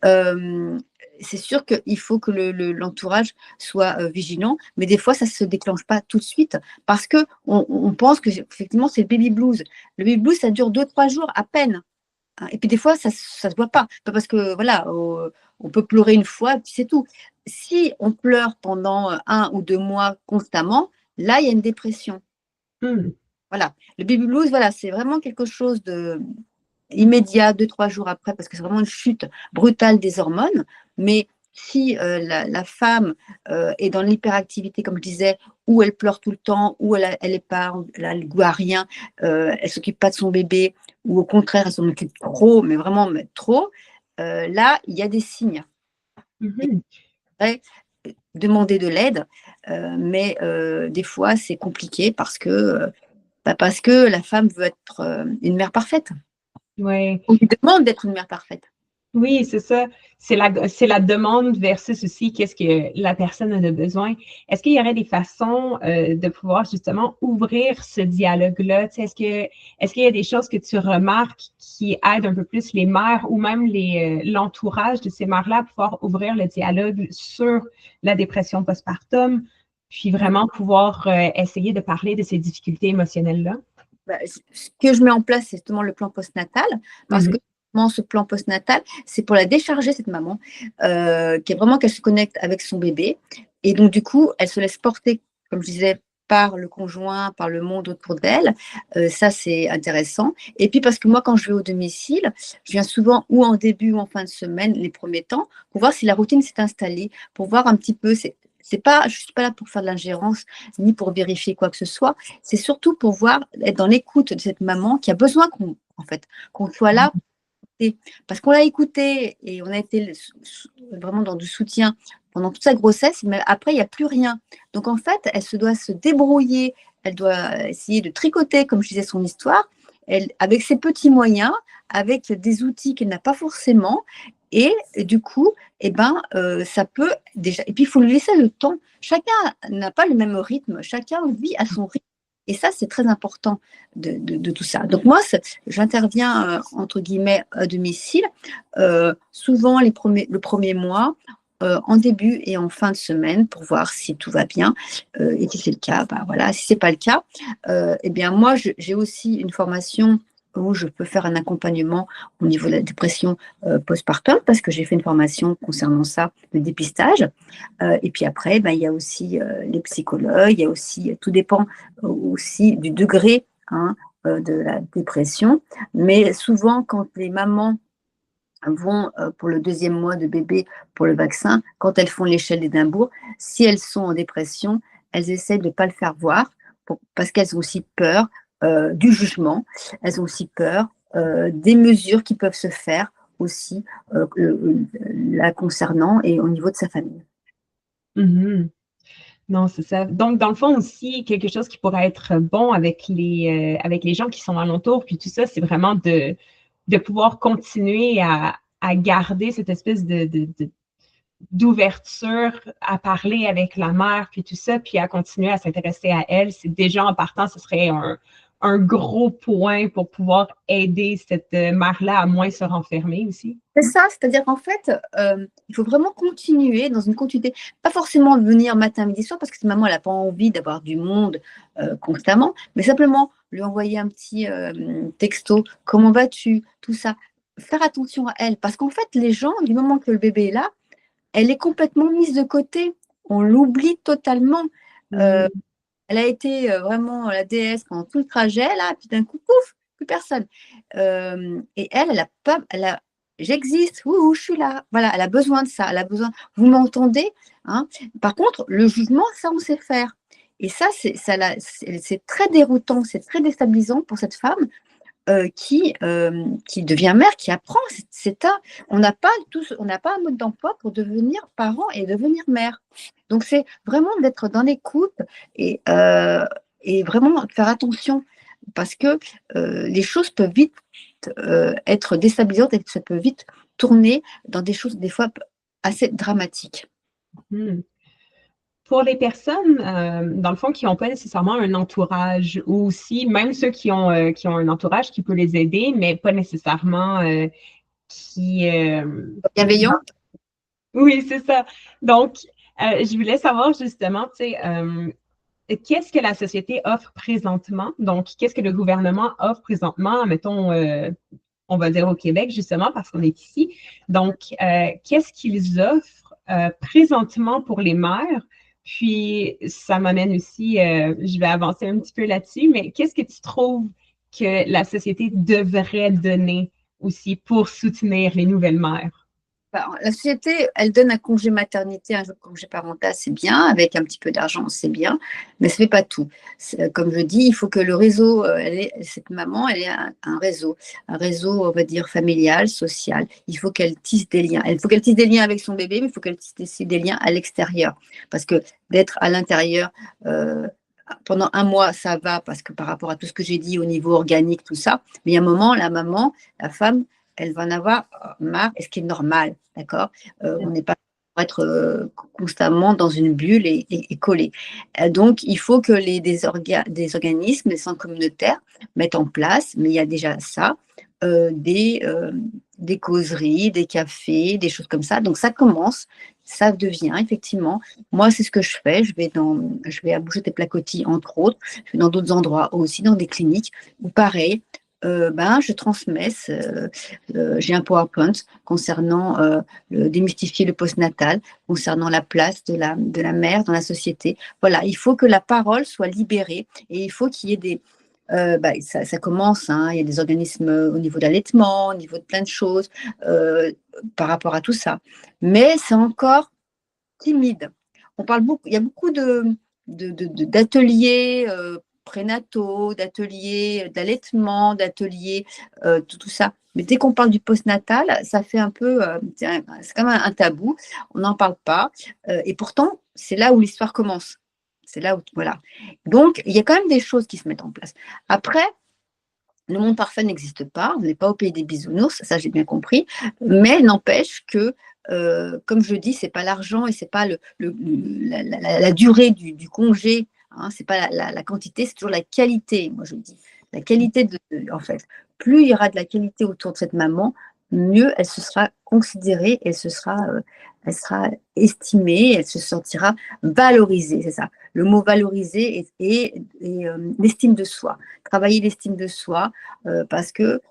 c'est sûr qu'il faut que l'entourage soit vigilant, mais des fois, ça ne se déclenche pas tout de suite parce qu'on pense que effectivement c'est le baby blues. Le baby blues, ça dure 2-3 jours à peine. Et puis des fois, ça ne se voit pas. Pas parce que, voilà, on peut pleurer une fois, et puis c'est tout. Si on pleure pendant 1 ou 2 mois constamment, là, il y a une dépression. Voilà. Le baby blues, voilà, c'est vraiment quelque chose de immédiat, 2-3 jours après, parce que c'est vraiment une chute brutale des hormones. Mais si la femme est dans l'hyperactivité, comme je disais, où elle pleure tout le temps, où elle est pas, elle a le goût à rien, elle s'occupe pas de son bébé, ou au contraire, elle s'en occupe trop, mais vraiment mais trop, là, il y a des signes. Mhm. Et demander de l'aide, mais des fois, c'est compliqué parce que la femme veut être une mère parfaite. Ouais. On lui demande d'être une mère parfaite. Oui, c'est ça. C'est la demande versus aussi qu'est-ce que la personne a de besoin. Est-ce qu'il y aurait des façons de pouvoir justement ouvrir ce dialogue-là? Tu sais, est-ce qu'il y a des choses que tu remarques qui aident un peu plus les mères ou même l'entourage de ces mères-là à pouvoir ouvrir le dialogue sur la dépression postpartum, puis vraiment pouvoir essayer de parler de ces difficultés émotionnelles-là? Bah, ce que je mets en place, c'est justement le plan postnatal, parce Mhm. que justement, ce plan postnatal, c'est pour la décharger, cette maman, qui est vraiment qu'elle se connecte avec son bébé. Et donc, du coup, elle se laisse porter, comme je disais, par le conjoint, par le monde autour d'elle. Ça, c'est intéressant. Et puis, parce que moi, quand je vais au domicile, je viens souvent ou en début ou en fin de semaine, les premiers temps, pour voir si la routine s'est installée, pour voir un petit peu. C'est pas, je ne suis pas là pour faire de l'ingérence, ni pour vérifier quoi que ce soit. C'est surtout pour voir, être dans l'écoute de cette maman qui a besoin qu'on soit là. Parce qu'on l'a écoutée et on a été vraiment dans du soutien pendant toute sa grossesse, mais après, il n'y a plus rien. Donc, en fait, elle se doit se débrouiller, elle doit essayer de tricoter, comme je disais, son histoire, avec ses petits moyens, avec des outils qu'elle n'a pas forcément. Et du coup, ça peut déjà. Et puis, il faut lui laisser le temps. Chacun n'a pas le même rythme, chacun vit à son rythme. Et ça, c'est très important de tout ça. Donc, moi, j'interviens, entre guillemets, à domicile, souvent le premier mois, en début et en fin de semaine, pour voir si tout va bien. Et si c'est le cas, bah voilà. Si c'est pas le cas, eh bien, moi, j'ai aussi une formation où je peux faire un accompagnement au niveau de la dépression postpartum, parce que j'ai fait une formation concernant ça, le dépistage. Et puis après, ben, il y a aussi les psychologues, il y a aussi, tout dépend aussi du degré, hein, de la dépression. Mais souvent, quand les mamans vont pour le deuxième mois de bébé pour le vaccin, quand elles font l'échelle d'Édimbourg, si elles sont en dépression, elles essaient de ne pas le faire voir parce qu'elles ont aussi peur du jugement, elles ont aussi peur des mesures qui peuvent se faire aussi la concernant et au niveau de sa famille. Mhm. Non, c'est ça. Donc, dans le fond aussi, quelque chose qui pourrait être bon avec les gens qui sont alentour, puis tout ça, c'est vraiment de pouvoir continuer à garder cette espèce d'ouverture à parler avec la mère, puis tout ça, puis à continuer à s'intéresser à elle. C'est déjà en partant, ce serait un gros point pour pouvoir aider cette mère-là à moins se renfermer aussi. C'est ça, c'est-à-dire qu'en fait, il faut vraiment continuer dans une continuité. Pas forcément venir matin, midi, soir, parce que cette maman, elle n'a pas envie d'avoir du monde constamment, mais simplement lui envoyer un petit texto, comment vas-tu, tout ça. Faire attention à elle, parce qu'en fait, les gens, du moment que le bébé est là, elle est complètement mise de côté. On l'oublie totalement. Euh, Mm. Elle a été vraiment la déesse pendant tout le trajet, là, puis d'un coup, pouf, plus personne. Et elle a pas, j'existe, ouh, je suis là. Voilà, elle a besoin de ça, elle a besoin. Vous m'entendez, hein. Par contre, le jugement, ça, on sait faire. Et ça, c'est très déroutant, c'est très déstabilisant pour cette femme qui devient mère, qui apprend. On n'a pas un mode d'emploi pour devenir parent et devenir mère. Donc, c'est vraiment d'être dans l'écoute et vraiment faire attention parce que les choses peuvent vite être déstabilisantes et ça peut vite tourner dans des choses, des fois, assez dramatiques. Mm. Pour les personnes, dans le fond, qui n'ont pas nécessairement un entourage, ou aussi, même ceux qui ont un entourage qui peut les aider, mais pas nécessairement qui... Bienveillant. Oui, c'est ça. Donc, je voulais savoir justement, tu sais, qu'est-ce que la société offre présentement? Donc, qu'est-ce que le gouvernement offre présentement, mettons, on va dire au Québec, justement, parce qu'on est ici. Donc, qu'est-ce qu'ils offrent présentement pour les mères? Puis, ça m'amène aussi, je vais avancer un petit peu là-dessus, mais qu'est-ce que tu trouves que la société devrait donner aussi pour soutenir les nouvelles mères? La société, elle donne un congé maternité, un congé parental, c'est bien, avec un petit peu d'argent, c'est bien, mais ça ne fait pas tout. Comme je dis, il faut que le réseau, cette maman, elle ait un réseau, on va dire, familial, social. Il faut qu'elle tisse des liens. Il faut qu'elle tisse des liens avec son bébé, mais il faut qu'elle tisse aussi des liens à l'extérieur. Parce que d'être à l'intérieur pendant un mois, ça va, parce que par rapport à tout ce que j'ai dit au niveau organique, tout ça, mais il y a un moment, la maman, la femme, elle va en avoir marre, et ce qui est normal, d'accord. On n'est pas pour être constamment dans une bulle et collé. Donc, il faut que des organismes, des centres communautaires mettent en place, mais il y a déjà ça, des causeries, des cafés, des choses comme ça. Donc, ça commence, ça devient effectivement. Moi, c'est ce que je fais. Je vais à Bouchettes-et-Placotis, entre autres. Je vais dans d'autres endroits aussi, dans des cliniques, où pareil, je transmets, j'ai un PowerPoint concernant démystifier le postnatal, concernant la place de la mère dans la société. Voilà, il faut que la parole soit libérée et il faut qu'il y ait des... ça commence, hein, il y a des organismes au niveau de l'allaitement, au niveau de plein de choses par rapport à tout ça. Mais c'est encore timide. On parle beaucoup, il y a beaucoup d'ateliers prénataux, d'ateliers d'allaitement, d'ateliers, tout ça. Mais dès qu'on parle du postnatal, ça fait un peu, c'est comme un tabou, on n'en parle pas. Et pourtant, c'est là où l'histoire commence. C'est là où, voilà. Donc, il y a quand même des choses qui se mettent en place. Après, le monde parfait n'existe pas, on n'est pas au pays des bisounours, ça j'ai bien compris, mais n'empêche que, comme je dis, c'est pas l'argent et c'est pas la durée du congé, hein, c'est pas la quantité, c'est toujours la qualité, moi je dis. La qualité, en fait, plus il y aura de la qualité autour de cette maman, mieux elle se sera considérée, elle sera estimée, elle se sentira valorisée, c'est ça. Le mot valoriser et l'estime de soi. Travailler l'estime de soi parce que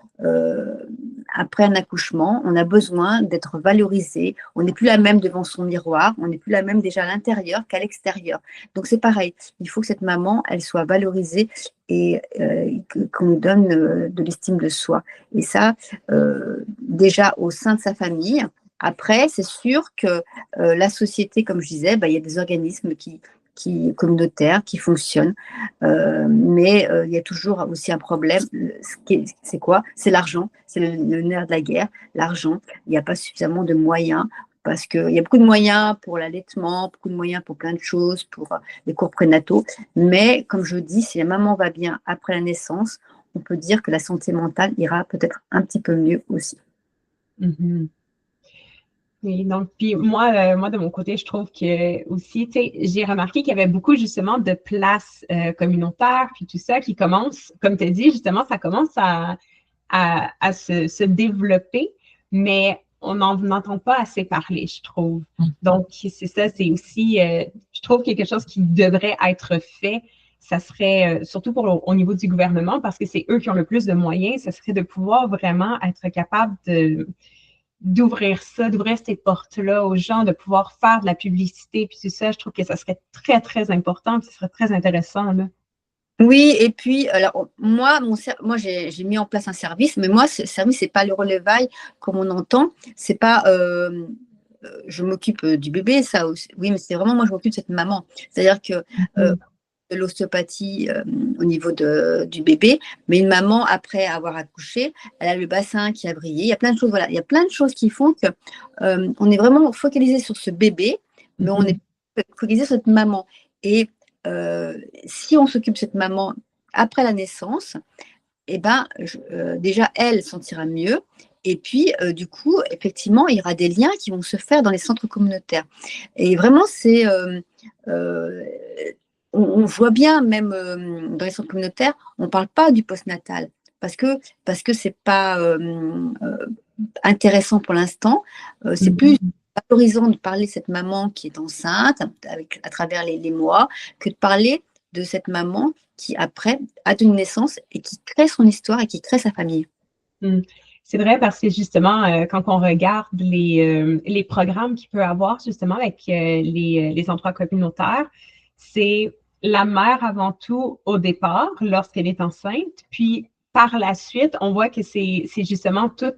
après un accouchement, on a besoin d'être valorisé. On n'est plus la même devant son miroir, on n'est plus la même déjà à l'intérieur qu'à l'extérieur. Donc c'est pareil, il faut que cette maman, elle soit valorisée et qu'on lui donne de l'estime de soi. Et ça, déjà au sein de sa famille. Après, c'est sûr que la société, comme je disais, il y a des organismes communautaires qui fonctionnent, mais il y a toujours aussi un problème. C'est quoi? C'est l'argent, c'est le nerf de la guerre, l'argent. Il n'y a pas suffisamment de moyens parce qu'il y a beaucoup de moyens pour l'allaitement, beaucoup de moyens pour plein de choses, pour les cours prénataux, mais comme je dis, si la maman va bien après la naissance, on peut dire que la santé mentale ira peut-être un petit peu mieux aussi. Mm-hmm. Oui, donc, puis moi, de mon côté, je trouve que aussi, tu sais, j'ai remarqué qu'il y avait beaucoup justement de places communautaires, puis tout ça qui commence, comme tu as dit, justement, ça commence à se développer, mais on n'en entend pas assez parler, je trouve. Donc, c'est ça, c'est aussi, je trouve, quelque chose qui devrait être fait. Ça serait, surtout au niveau du gouvernement, parce que c'est eux qui ont le plus de moyens, ça serait de pouvoir vraiment être capable d'ouvrir ça, d'ouvrir ces portes-là aux gens, de pouvoir faire de la publicité, puis tout ça, je trouve que ça serait très, très important, puis ça serait très intéressant, là. Oui, et puis, alors, moi j'ai mis en place un service, mais moi, ce service, c'est pas le relevail comme on entend, c'est pas, je m'occupe du bébé, ça aussi. Oui, mais c'est vraiment, moi, je m'occupe de cette maman. C'est-à-dire que de l'ostéopathie au niveau du bébé, mais une maman, après avoir accouché, elle a le bassin qui a brillé. Il y a plein de choses, voilà. Il y a plein de choses qui font que on est vraiment focalisé sur ce bébé, mais on est focalisé sur cette maman. Et si on s'occupe de cette maman après la naissance, eh ben, déjà, elle sentira mieux. Et puis, du coup, effectivement, il y aura des liens qui vont se faire dans les centres communautaires. Et vraiment, c'est on voit bien, même dans les centres communautaires, on ne parle pas du postnatal parce que ce n'est pas intéressant pour l'instant. C'est plus valorisant de parler de cette maman qui est enceinte à travers les mois que de parler de cette maman qui, après, a une naissance et qui crée son histoire et qui crée sa famille. C'est vrai parce que justement, quand on regarde les programmes qu'il peut avoir justement avec les endroits communautaires, c'est la mère avant tout au départ, lorsqu'elle est enceinte, puis par la suite, on voit que c'est justement tout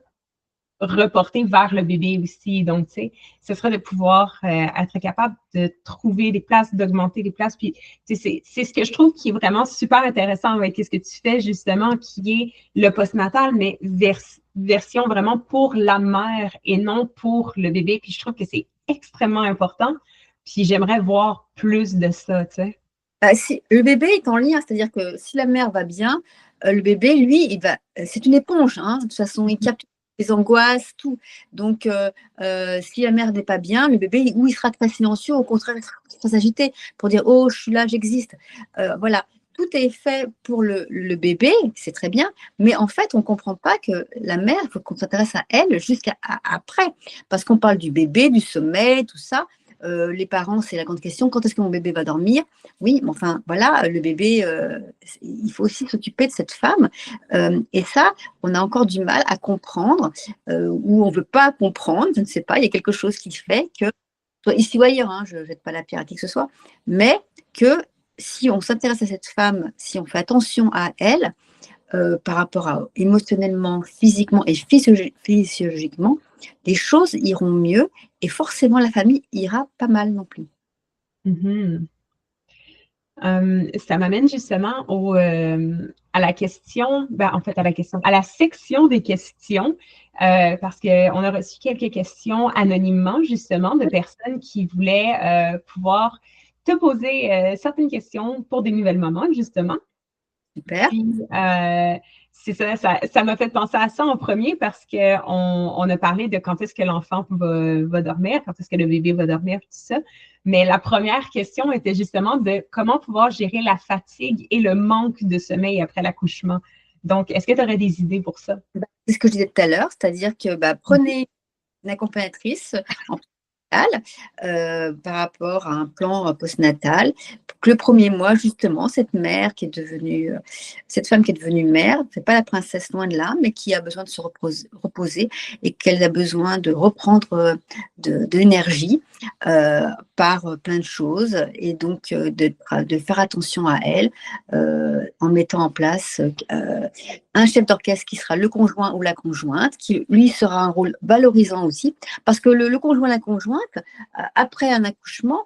reporter vers le bébé aussi. Donc, tu sais, ce serait de pouvoir être capable de trouver des places, d'augmenter les places. Puis, tu sais, c'est ce que je trouve qui est vraiment super intéressant avec ce que tu fais, justement, qui est le postnatal, mais version vraiment pour la mère et non pour le bébé. Puis, je trouve que c'est extrêmement important. Puis, j'aimerais voir plus de ça, tu sais. Si, le bébé est en lien, c'est-à-dire que si la mère va bien, le bébé, lui, c'est une éponge, hein. De toute façon, il capte les angoisses, tout. Donc, si la mère n'est pas bien, le bébé, ou il sera très silencieux, au contraire, il sera très agité pour dire, oh, je suis là, j'existe. Voilà, tout est fait pour le bébé, c'est très bien, mais en fait, on ne comprend pas que la mère, il faut qu'on s'intéresse à elle jusqu'à après, parce qu'on parle du bébé, du sommeil, tout ça. Les parents, c'est la grande question, quand est-ce que mon bébé va dormir? Oui, mais enfin, voilà, le bébé, il faut aussi s'occuper de cette femme. Et ça, on a encore du mal à comprendre, ou on ne veut pas comprendre, je ne sais pas, il y a quelque chose qui fait que, soit ici ou ailleurs, hein, je ne jette pas la pierre à qui que ce soit, mais que si on s'intéresse à cette femme, si on fait attention à elle, par rapport à émotionnellement, physiquement et physiologiquement, les choses iront mieux et forcément la famille ira pas mal non plus. Mm-hmm. Ça m'amène justement à la question, ben, en fait, à la section des questions, parce qu'on a reçu quelques questions anonymement, justement, de personnes qui voulaient pouvoir te poser certaines questions pour des nouvelles mamans, justement. Super. Puis, c'est ça m'a fait penser à ça en premier parce qu'on a parlé de quand est-ce que l'enfant va dormir, quand est-ce que le bébé va dormir, tout ça. Mais la première question était justement de comment pouvoir gérer la fatigue et le manque de sommeil après l'accouchement. Donc, est-ce que tu aurais des idées pour ça? C'est ce que je disais tout à l'heure, c'est-à-dire que prenez une accompagnatrice en postnatal, par rapport à un plan postnatal, pour que le premier mois, justement, cette femme qui est devenue mère, c'est pas la princesse loin de là, mais qui a besoin de se reposer et qu'elle a besoin de reprendre de l'énergie par plein de choses, et donc de faire attention à elle en mettant en place un chef d'orchestre qui sera le conjoint ou la conjointe, qui lui sera un rôle valorisant aussi, parce que le conjoint, la conjointe, après un accouchement,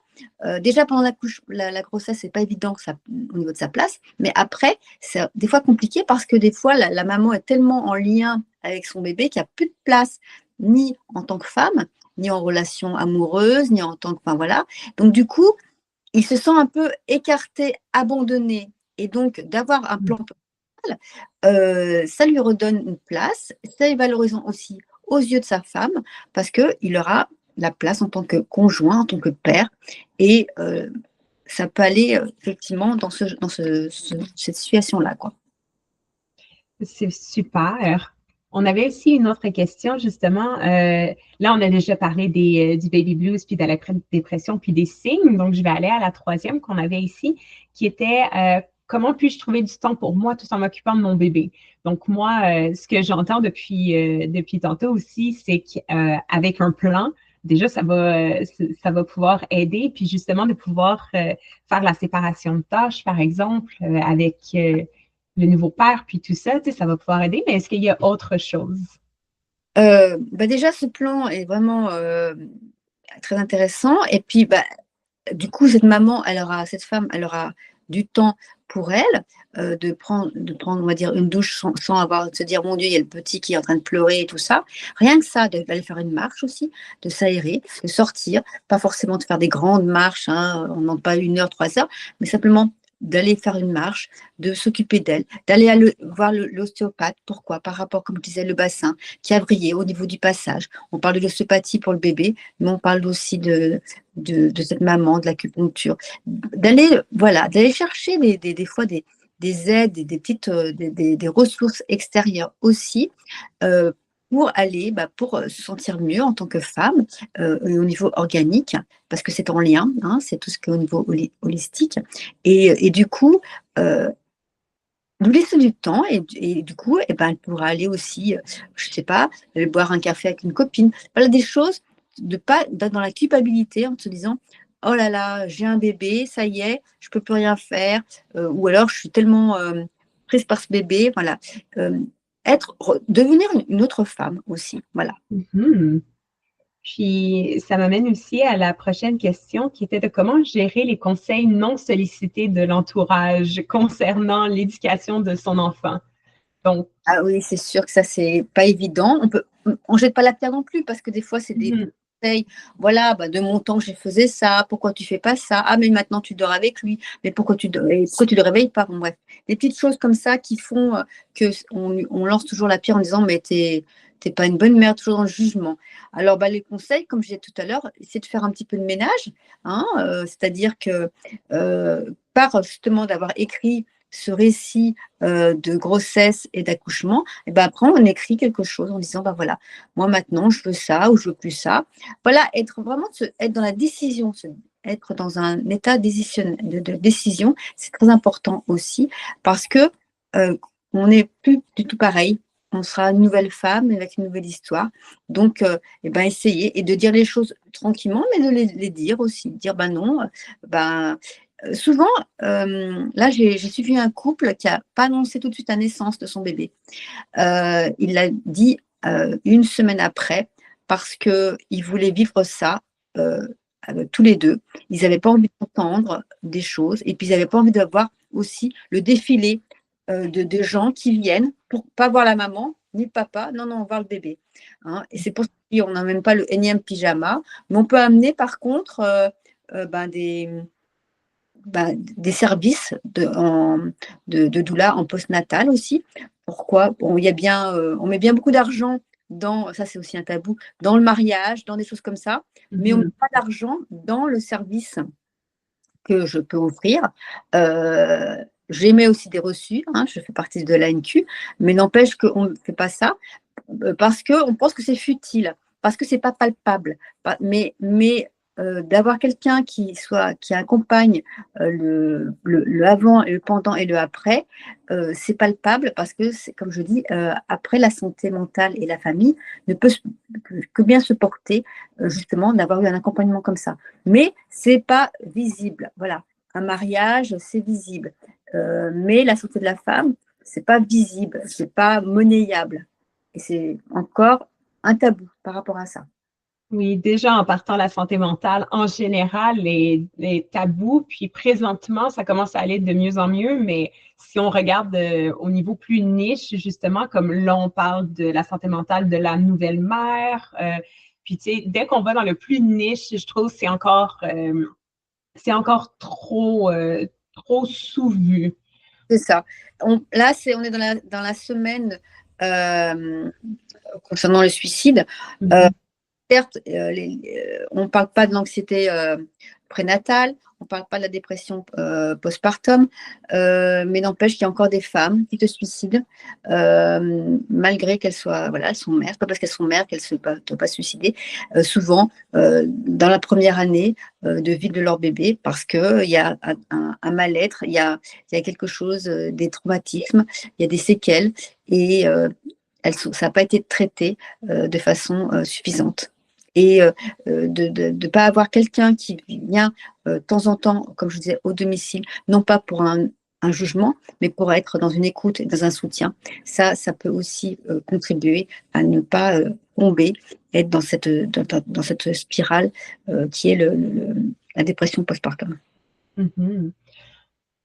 déjà pendant la grossesse, c'est pas évident que ça, au niveau de sa place, mais après, c'est des fois compliqué parce que des fois, la maman est tellement en lien avec son bébé qu'il n'y a plus de place, ni en tant que femme, ni en relation amoureuse, ni en tant que... Enfin voilà. Donc du coup, il se sent un peu écarté, abandonné. Et donc, d'avoir un plan ça lui redonne une place, ça est valorisant aussi aux yeux de sa femme, parce qu'il aura la place en tant que conjoint, en tant que père, et ça peut aller effectivement dans cette situation-là, quoi. C'est super. On avait aussi une autre question, justement. Là, on a déjà parlé du baby blues, puis de la dépression, puis des signes. Donc, je vais aller à la troisième qu'on avait ici, qui était comment puis-je trouver du temps pour moi tout en m'occupant de mon bébé? Donc, moi, ce que j'entends depuis tantôt aussi, c'est qu'avec un plan, déjà, ça va pouvoir aider, puis justement de pouvoir faire la séparation de tâches, par exemple, avec le nouveau père, puis tout ça, tu sais, ça va pouvoir aider, mais est-ce qu'il y a autre chose? Déjà, ce plan est vraiment très intéressant. Et puis, du coup, cette femme, elle aura du temps pour elle, de prendre, on va dire, une douche sans avoir de se dire, mon Dieu, il y a le petit qui est en train de pleurer et tout ça. Rien que ça, d'aller faire une marche aussi, de s'aérer, de sortir, pas forcément de faire des grandes marches, hein, on ne demande pas 1 heure, 3 heures, mais simplement d'aller faire une marche, de s'occuper d'elle, d'aller voir l'ostéopathe. Pourquoi? Par rapport, comme je disais, le bassin qui a brillé au niveau du passage. On parle de l'ostéopathie pour le bébé, mais on parle aussi de cette maman, de l'acupuncture. D'aller chercher des fois des aides, des petites des ressources extérieures aussi, pour aller, pour se sentir mieux en tant que femme, et au niveau organique, parce que c'est en lien, hein, c'est tout ce qui est au niveau holistique. Et du coup, nous laisser du temps, et du coup, elle pourra aller aussi, je ne sais pas, aller boire un café avec une copine. Voilà, des choses, de pas d'être dans la culpabilité en se disant, oh là là, j'ai un bébé, ça y est, je ne peux plus rien faire, ou alors je suis tellement prise par ce bébé. Voilà. devenir une autre femme aussi. Voilà. Mhm. Puis, ça m'amène aussi à la prochaine question qui était de comment gérer les conseils non sollicités de l'entourage concernant l'éducation de son enfant. Donc, Ah oui, c'est sûr que ça, c'est pas évident. On jette pas la pierre non plus parce que des fois, c'est des mhm, conseils. Voilà, bah, de mon temps, j'ai faisais ça. Pourquoi tu fais pas ça? Ah, mais maintenant, tu dors avec lui. Mais pourquoi tu le réveilles pas? Bon, bref, des petites choses comme ça qui font que on lance toujours la pierre en disant, mais t'es pas une bonne mère, toujours dans le jugement. Alors, bah, les conseils, comme je disais tout à l'heure, c'est de faire un petit peu de ménage, hein, c'est-à-dire que par justement d'avoir écrit ce récit de grossesse et d'accouchement, et ben après on écrit quelque chose en disant ben voilà, moi maintenant je veux ça ou je veux plus ça. Voilà, être dans la décision, être dans un état de décision, c'est très important aussi parce que on n'est plus du tout pareil. On sera une nouvelle femme avec une nouvelle histoire. Donc, et ben, essayer et de dire les choses tranquillement, mais de les dire aussi. Dire ben non, ben, souvent, là, j'ai suivi un couple qui n'a pas annoncé tout de suite la naissance de son bébé. Il l'a dit une semaine après parce qu'ils voulaient vivre ça tous les deux. Ils n'avaient pas envie d'entendre des choses et puis ils n'avaient pas envie d'avoir aussi le défilé de gens qui viennent pour pas voir la maman ni le papa. Non, non, on voit le bébé. Hein. Et c'est pour ça qu'on n'amène pas le énième pyjama, mais on peut amener par contre ben, des services de doula en postnatal aussi. Pourquoi? Bon, on met bien beaucoup d'argent ça c'est aussi un tabou, dans le mariage, dans des choses comme ça, mais on ne met mhm. pas d'argent dans le service que je peux offrir. Euh, J'émets aussi des reçus, hein, je fais partie de l'ANQ, mais n'empêche qu'on ne fait pas ça parce qu'on pense que c'est futile, parce que c'est pas palpable. Mais d'avoir quelqu'un qui accompagne le avant et le pendant et le après, c'est palpable parce que, comme je dis, après la santé mentale et la famille ne peut que bien se porter justement d'avoir eu un accompagnement comme ça. Mais c'est pas visible. Voilà, un mariage, c'est visible. Mais la santé de la femme, c'est pas visible, c'est pas monnayable. Et c'est encore un tabou par rapport à ça. Oui, déjà en partant la santé mentale, en général, les tabous, puis présentement, ça commence à aller de mieux en mieux, mais si on regarde au niveau plus niche, justement, comme là, on parle de la santé mentale de la nouvelle mère, puis tu sais, dès qu'on va dans le plus niche, je trouve que c'est encore trop sous-vu. C'est ça. On est dans la semaine euh, concernant le suicide. Euh, Mhm. Certes, on ne parle pas de l'anxiété prénatale, on ne parle pas de la dépression postpartum, mais n'empêche qu'il y a encore des femmes qui se suicident, malgré qu'elles soient, voilà, elles sont mères. Ce n'est pas parce qu'elles sont mères qu'elles ne doivent pas se suicider. Souvent, dans la première année de vie de leur bébé, parce qu'il y a un mal-être, il y a quelque chose, des traumatismes, il y a des séquelles, et ça n'a pas été traité de façon suffisante et de ne pas avoir quelqu'un qui vient de temps en temps, comme je disais, au domicile, non pas pour un jugement, mais pour être dans une écoute et dans un soutien. Ça peut aussi contribuer à ne pas tomber, être dans cette spirale qui est la dépression postpartum. Mhm.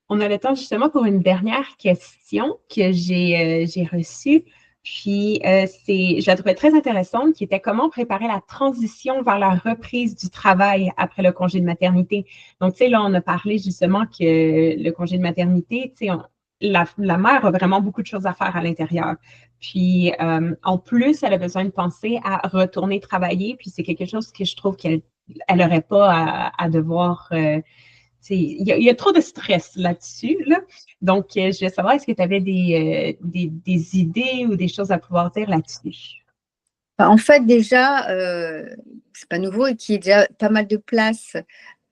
On a le temps justement pour une dernière question que j'ai reçue. Puis, je la trouvais très intéressante, qui était comment préparer la transition vers la reprise du travail après le congé de maternité. Donc, tu sais, là, on a parlé justement que le congé de maternité, tu sais, la mère a vraiment beaucoup de choses à faire à l'intérieur. Puis, en plus, elle a besoin de penser à retourner travailler. Puis, c'est quelque chose que je trouve qu'elle n'aurait pas à devoir il y a trop de stress là-dessus. Là. Donc, je voulais savoir, est-ce que tu avais des idées ou des choses à pouvoir dire là-dessus? En fait, déjà, c'est pas nouveau et qu'il y ait déjà pas mal de places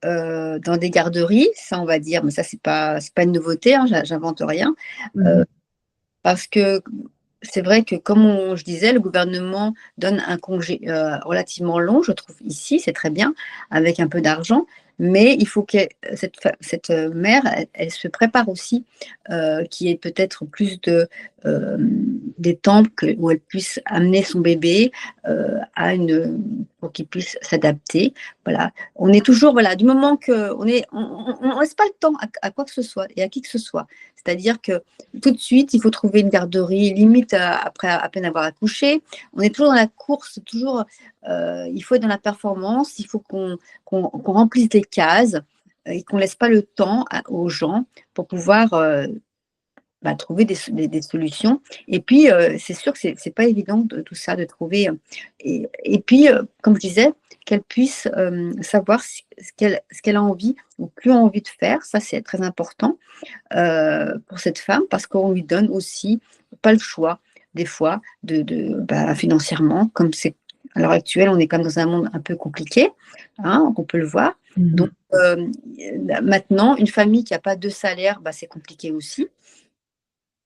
dans des garderies, ça on va dire, mais ça c'est pas une nouveauté, hein, j'invente rien, Mhm. parce que c'est vrai que comme je disais, le gouvernement donne un congé relativement long, je trouve ici, c'est très bien, avec un peu d'argent, Mais il faut que cette mère, elle se prépare aussi, qu'il y ait peut-être plus des temps où elle puisse amener son bébé pour qu'il puisse s'adapter. Voilà. On est toujours, voilà, du moment qu'on est, on laisse pas le temps à quoi que ce soit et à qui que ce soit. C'est-à-dire que tout de suite, il faut trouver une garderie, limite après à peine avoir accouché. On est toujours dans la course, toujours, il faut être dans la performance, il faut qu'on remplisse les cases et qu'on ne laisse pas le temps aux gens pour pouvoir trouver des solutions. Et puis, c'est sûr que ce n'est pas évident tout ça, de trouver. Et puis, comme je disais, qu'elle puisse savoir ce qu'elle a envie ou plus envie de faire. Ça, c'est très important pour cette femme, parce qu'on lui donne aussi pas le choix, des fois, financièrement, comme c'est à l'heure actuelle, on est quand même dans un monde un peu compliqué, hein, on peut le voir. Donc, maintenant, une famille qui n'a pas de salaire, c'est compliqué aussi.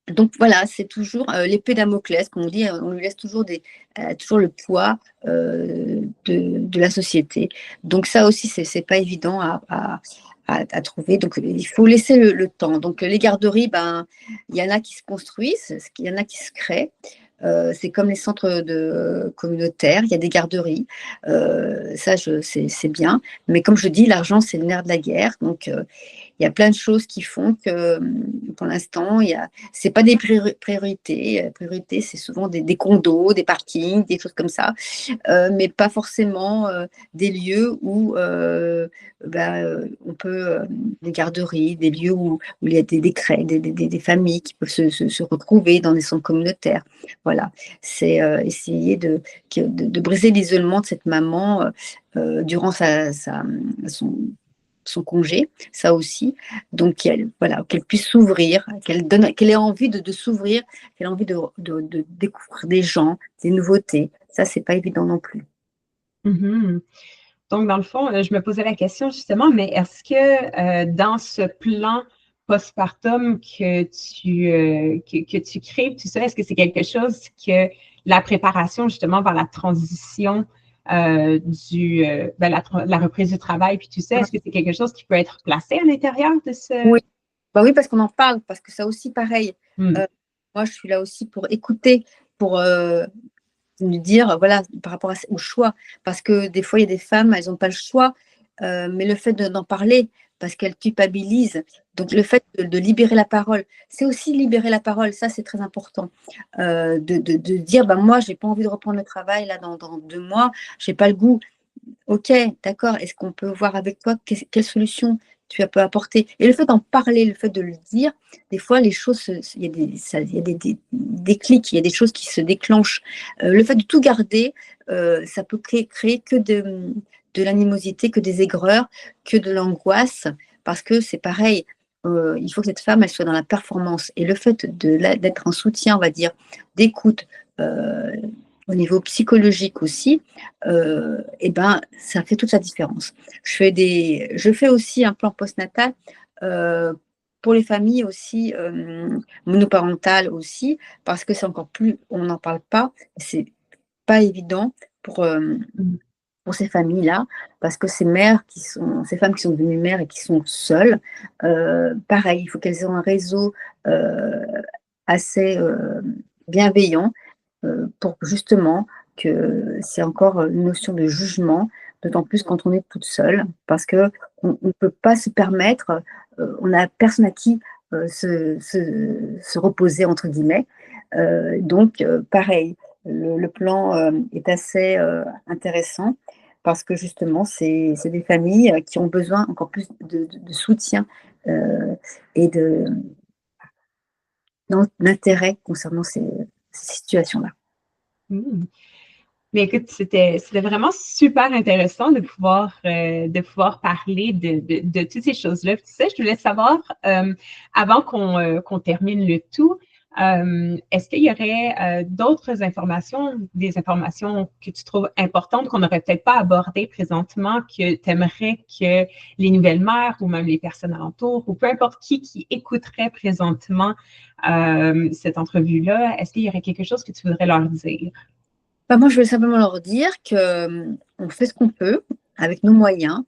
Donc voilà, c'est toujours l'épée Damoclès, comme on dit, on lui laisse toujours le poids de la société. Donc ça aussi, c'est pas évident à trouver. Donc il faut laisser le temps. Donc les garderies, il y en a qui se construisent, il y en a qui se créent. C'est comme les centres communautaires, il y a des garderies, ça c'est bien. Mais comme je dis, l'argent c'est le nerf de la guerre. Donc il y a plein de choses qui font que, pour l'instant, c'est pas des priorités. La priorité, c'est souvent des condos, des parkings, des choses comme ça, mais pas forcément des lieux où on peut, des garderies, des lieux où il y a des familles qui peuvent se retrouver dans des centres communautaires. Voilà, c'est essayer de briser l'isolement de cette maman durant son congé, ça aussi. Donc, qu'elle puisse s'ouvrir, qu'elle ait envie de s'ouvrir, qu'elle ait envie de découvrir des gens, des nouveautés. Ça, c'est pas évident non plus. Mm-hmm. Donc, dans le fond, je me posais la question justement, mais est-ce que dans ce plan postpartum que tu crées, tout ça, est-ce que c'est quelque chose que la préparation justement vers la transition la reprise du travail, puis tout ça, est-ce que c'est quelque chose qui peut être placé à l'intérieur de ce... Oui, oui, parce qu'on en parle, parce que ça aussi, pareil. Moi, je suis là aussi pour écouter, pour nous dire, voilà, par rapport au choix. Parce que des fois, il y a des femmes, elles n'ont pas le choix, mais le fait d'en parler, parce qu'elles culpabilisent, donc le fait de libérer la parole, c'est aussi libérer la parole, ça c'est très important. De dire, moi, je n'ai pas envie de reprendre le travail là dans 2 mois, je n'ai pas le goût. Ok, d'accord, est-ce qu'on peut voir avec toi quelle solution tu peux apporter? Et le fait d'en parler, le fait de le dire, des fois, les choses, il y a des déclics, il y a des choses qui se déclenchent. Le fait de tout garder, ça peut créer que de l'animosité, que des aigreurs, que de l'angoisse, parce que c'est pareil. Il faut que cette femme, elle soit dans la performance. Et le fait d'être en soutien, on va dire, d'écoute, au niveau psychologique aussi, ça fait toute la différence. Je fais aussi un plan postnatal pour les familles aussi, monoparentales aussi, parce que c'est encore plus, on n'en parle pas, c'est pas évident pour ces familles-là, parce que ces femmes qui sont devenues mères et qui sont seules, pareil, il faut qu'elles aient un réseau assez bienveillant, pour justement que c'est encore une notion de jugement, d'autant plus quand on est toute seule, parce qu'on ne peut pas se permettre, on n'a personne à qui se reposer, entre guillemets. Donc, pareil, le plan est assez intéressant, parce que justement, c'est des familles qui ont besoin encore plus de soutien et d'intérêt concernant ces situations-là. Mais écoute, c'était vraiment super intéressant de pouvoir parler de toutes ces choses-là. Tu sais, je voulais savoir, avant qu'on termine le tout, est-ce qu'il y aurait d'autres informations, des informations que tu trouves importantes qu'on n'aurait peut-être pas abordées présentement, que tu aimerais que les nouvelles mères ou même les personnes alentours ou peu importe qui écouterait présentement cette entrevue-là, est-ce qu'il y aurait quelque chose que tu voudrais leur dire? Moi, je veux simplement leur dire qu'on fait ce qu'on peut avec nos moyens.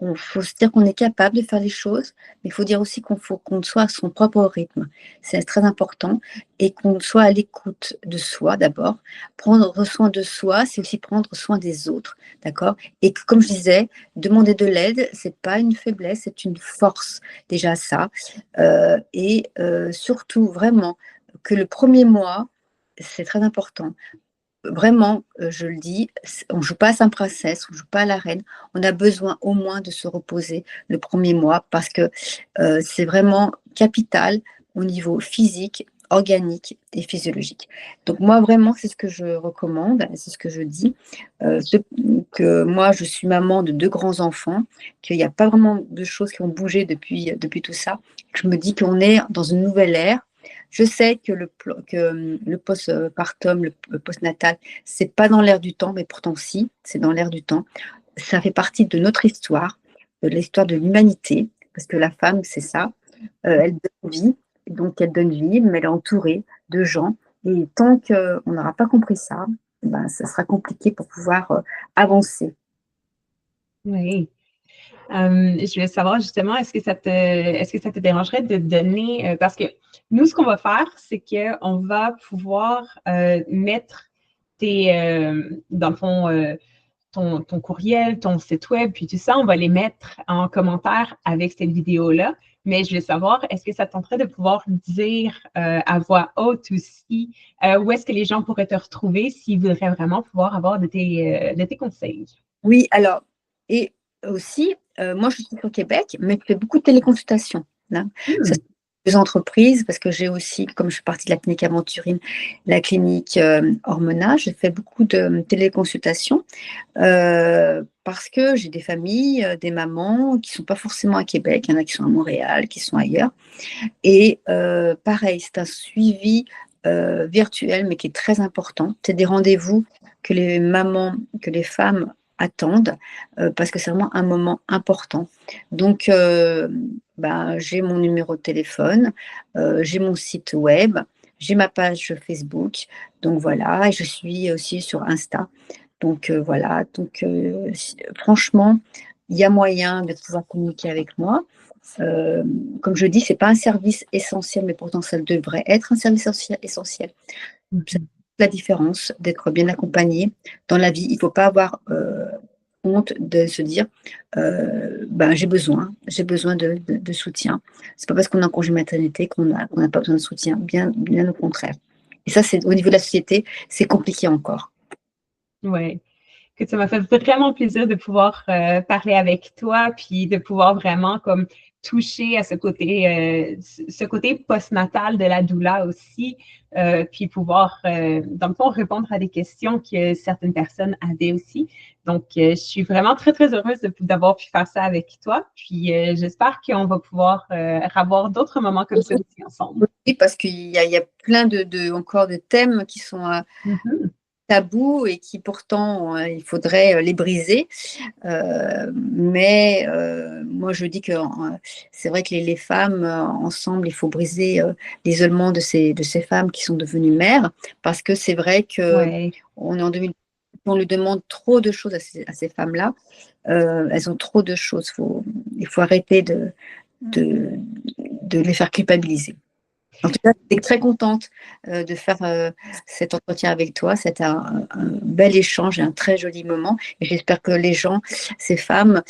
il faut se dire qu'on est capable de faire les choses, mais il faut dire aussi qu'on soit à son propre rythme. C'est très important et qu'on soit à l'écoute de soi d'abord. Prendre soin de soi, c'est aussi prendre soin des autres, d'accord? Et que, comme je disais, demander de l'aide, c'est pas une faiblesse, c'est une force, déjà ça. Surtout, vraiment, que le premier mois, c'est très important. Vraiment, je le dis, on ne joue pas à Sainte-Princesse, on ne joue pas à la reine. On a besoin au moins de se reposer le premier mois parce que c'est vraiment capital au niveau physique, organique et physiologique. Donc moi, vraiment, c'est ce que je recommande, c'est ce que je dis, que moi, je suis maman de 2 grands-enfants, qu'il n'y a pas vraiment de choses qui ont bougé depuis tout ça. Je me dis qu'on est dans une nouvelle ère. Je sais que le postpartum, le postnatal, c'est pas dans l'air du temps, mais pourtant si, c'est dans l'air du temps. Ça fait partie de notre histoire, de l'histoire de l'humanité, parce que la femme, c'est ça. Elle donne vie, donc elle donne vie, mais elle est entourée de gens. Et tant qu'on n'aura pas compris ça, ben, ça sera compliqué pour pouvoir avancer. Oui. Je voulais savoir justement, est-ce que ça te dérangerait de donner, parce que nous, ce qu'on va faire, c'est qu'on va pouvoir mettre dans le fond, ton courriel, ton site web, puis tout ça, on va les mettre en commentaire avec cette vidéo-là. Mais je voulais savoir, est-ce que ça te tenterait de pouvoir dire à voix haute aussi où est-ce que les gens pourraient te retrouver s'ils voudraient vraiment pouvoir avoir de tes conseils? Oui, alors, et aussi, moi, je suis sur Québec, mais je fais beaucoup de téléconsultations. Là. Ça, Hmm. c'est des entreprises, parce que j'ai aussi, comme je suis partie de la clinique Aventurine, la clinique Hormona, je fais beaucoup de téléconsultations parce que j'ai des familles, des mamans qui ne sont pas forcément à Québec, il y en a qui sont à Montréal, qui sont ailleurs. Et pareil, c'est un suivi virtuel, mais qui est très important. C'est des rendez-vous que les mamans, que les femmes attendent, parce que c'est vraiment un moment important. Donc, ben, j'ai mon numéro de téléphone, j'ai mon site web, j'ai ma page Facebook. Donc voilà, et je suis aussi sur Insta. Donc voilà, donc franchement, il y a moyen de pouvoir communiquer avec moi. Euh, Comme je dis, c'est pas un service essentiel, mais pourtant ça devrait être un service essentiel. C'est la différence d'être bien accompagné dans la vie. Il ne faut pas avoir honte de se dire ben, j'ai besoin de soutien. C'est pas parce qu'on est en congé maternité qu'on n'a pas besoin de soutien, bien au contraire. Et ça, c'est au niveau de la société, c'est compliqué encore. Ouais. Que ça m'a fait vraiment plaisir de pouvoir parler avec toi, puis de pouvoir vraiment comme toucher à ce côté postnatal de la doula aussi, puis pouvoir, dans le fond, répondre à des questions que certaines personnes avaient aussi. Donc, je suis vraiment très, très heureuse d'avoir pu faire ça avec toi, puis j'espère qu'on va pouvoir avoir d'autres moments comme ça aussi ensemble. Oui, parce qu'il y a plein encore de thèmes qui sont Mhm. tabous et qui pourtant, il faudrait les briser. Mais moi, je dis que c'est vrai que les femmes, ensemble, il faut briser l'isolement de ces femmes qui sont devenues mères, parce que c'est vrai que Ouais. on est en 2000, on lui demande trop de choses à ces femmes-là. Elles ont trop de choses. Il faut arrêter de, de les faire culpabiliser. En tout cas, j'étais très contente de faire cet entretien avec toi. C'était un bel échange et un très joli moment. Et j'espère que les gens, ces femmes,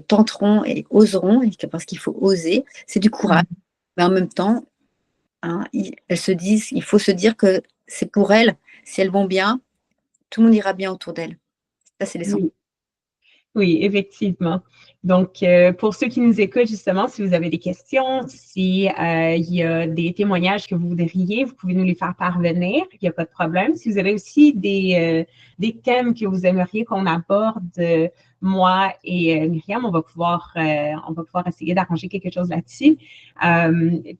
tenteront et oseront, parce qu'il faut oser. C'est du courage. Mhm. Mais en même temps, hein, elles se disent, il faut se dire que c'est pour elles. Si elles vont bien, tout le monde ira bien autour d'elles. Ça, c'est l'essentiel. Oui. Oui, effectivement. Donc, pour ceux qui nous écoutent, justement, si vous avez des questions, si il y a des témoignages que vous voudriez, vous pouvez nous les faire parvenir. Il n'y a pas de problème. Si vous avez aussi des thèmes que vous aimeriez qu'on aborde, moi et Myriam, on va pouvoir essayer d'arranger quelque chose là-dessus.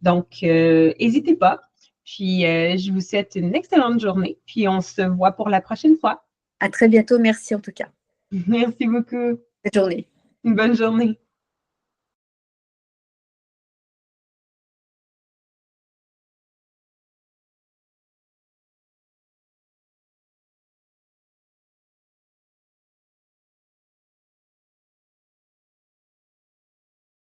Donc, n'hésitez pas. Puis, je vous souhaite une excellente journée. Puis, on se voit pour la prochaine fois. À très bientôt. Merci en tout cas. Merci beaucoup. Bonne journée. Une bonne journée.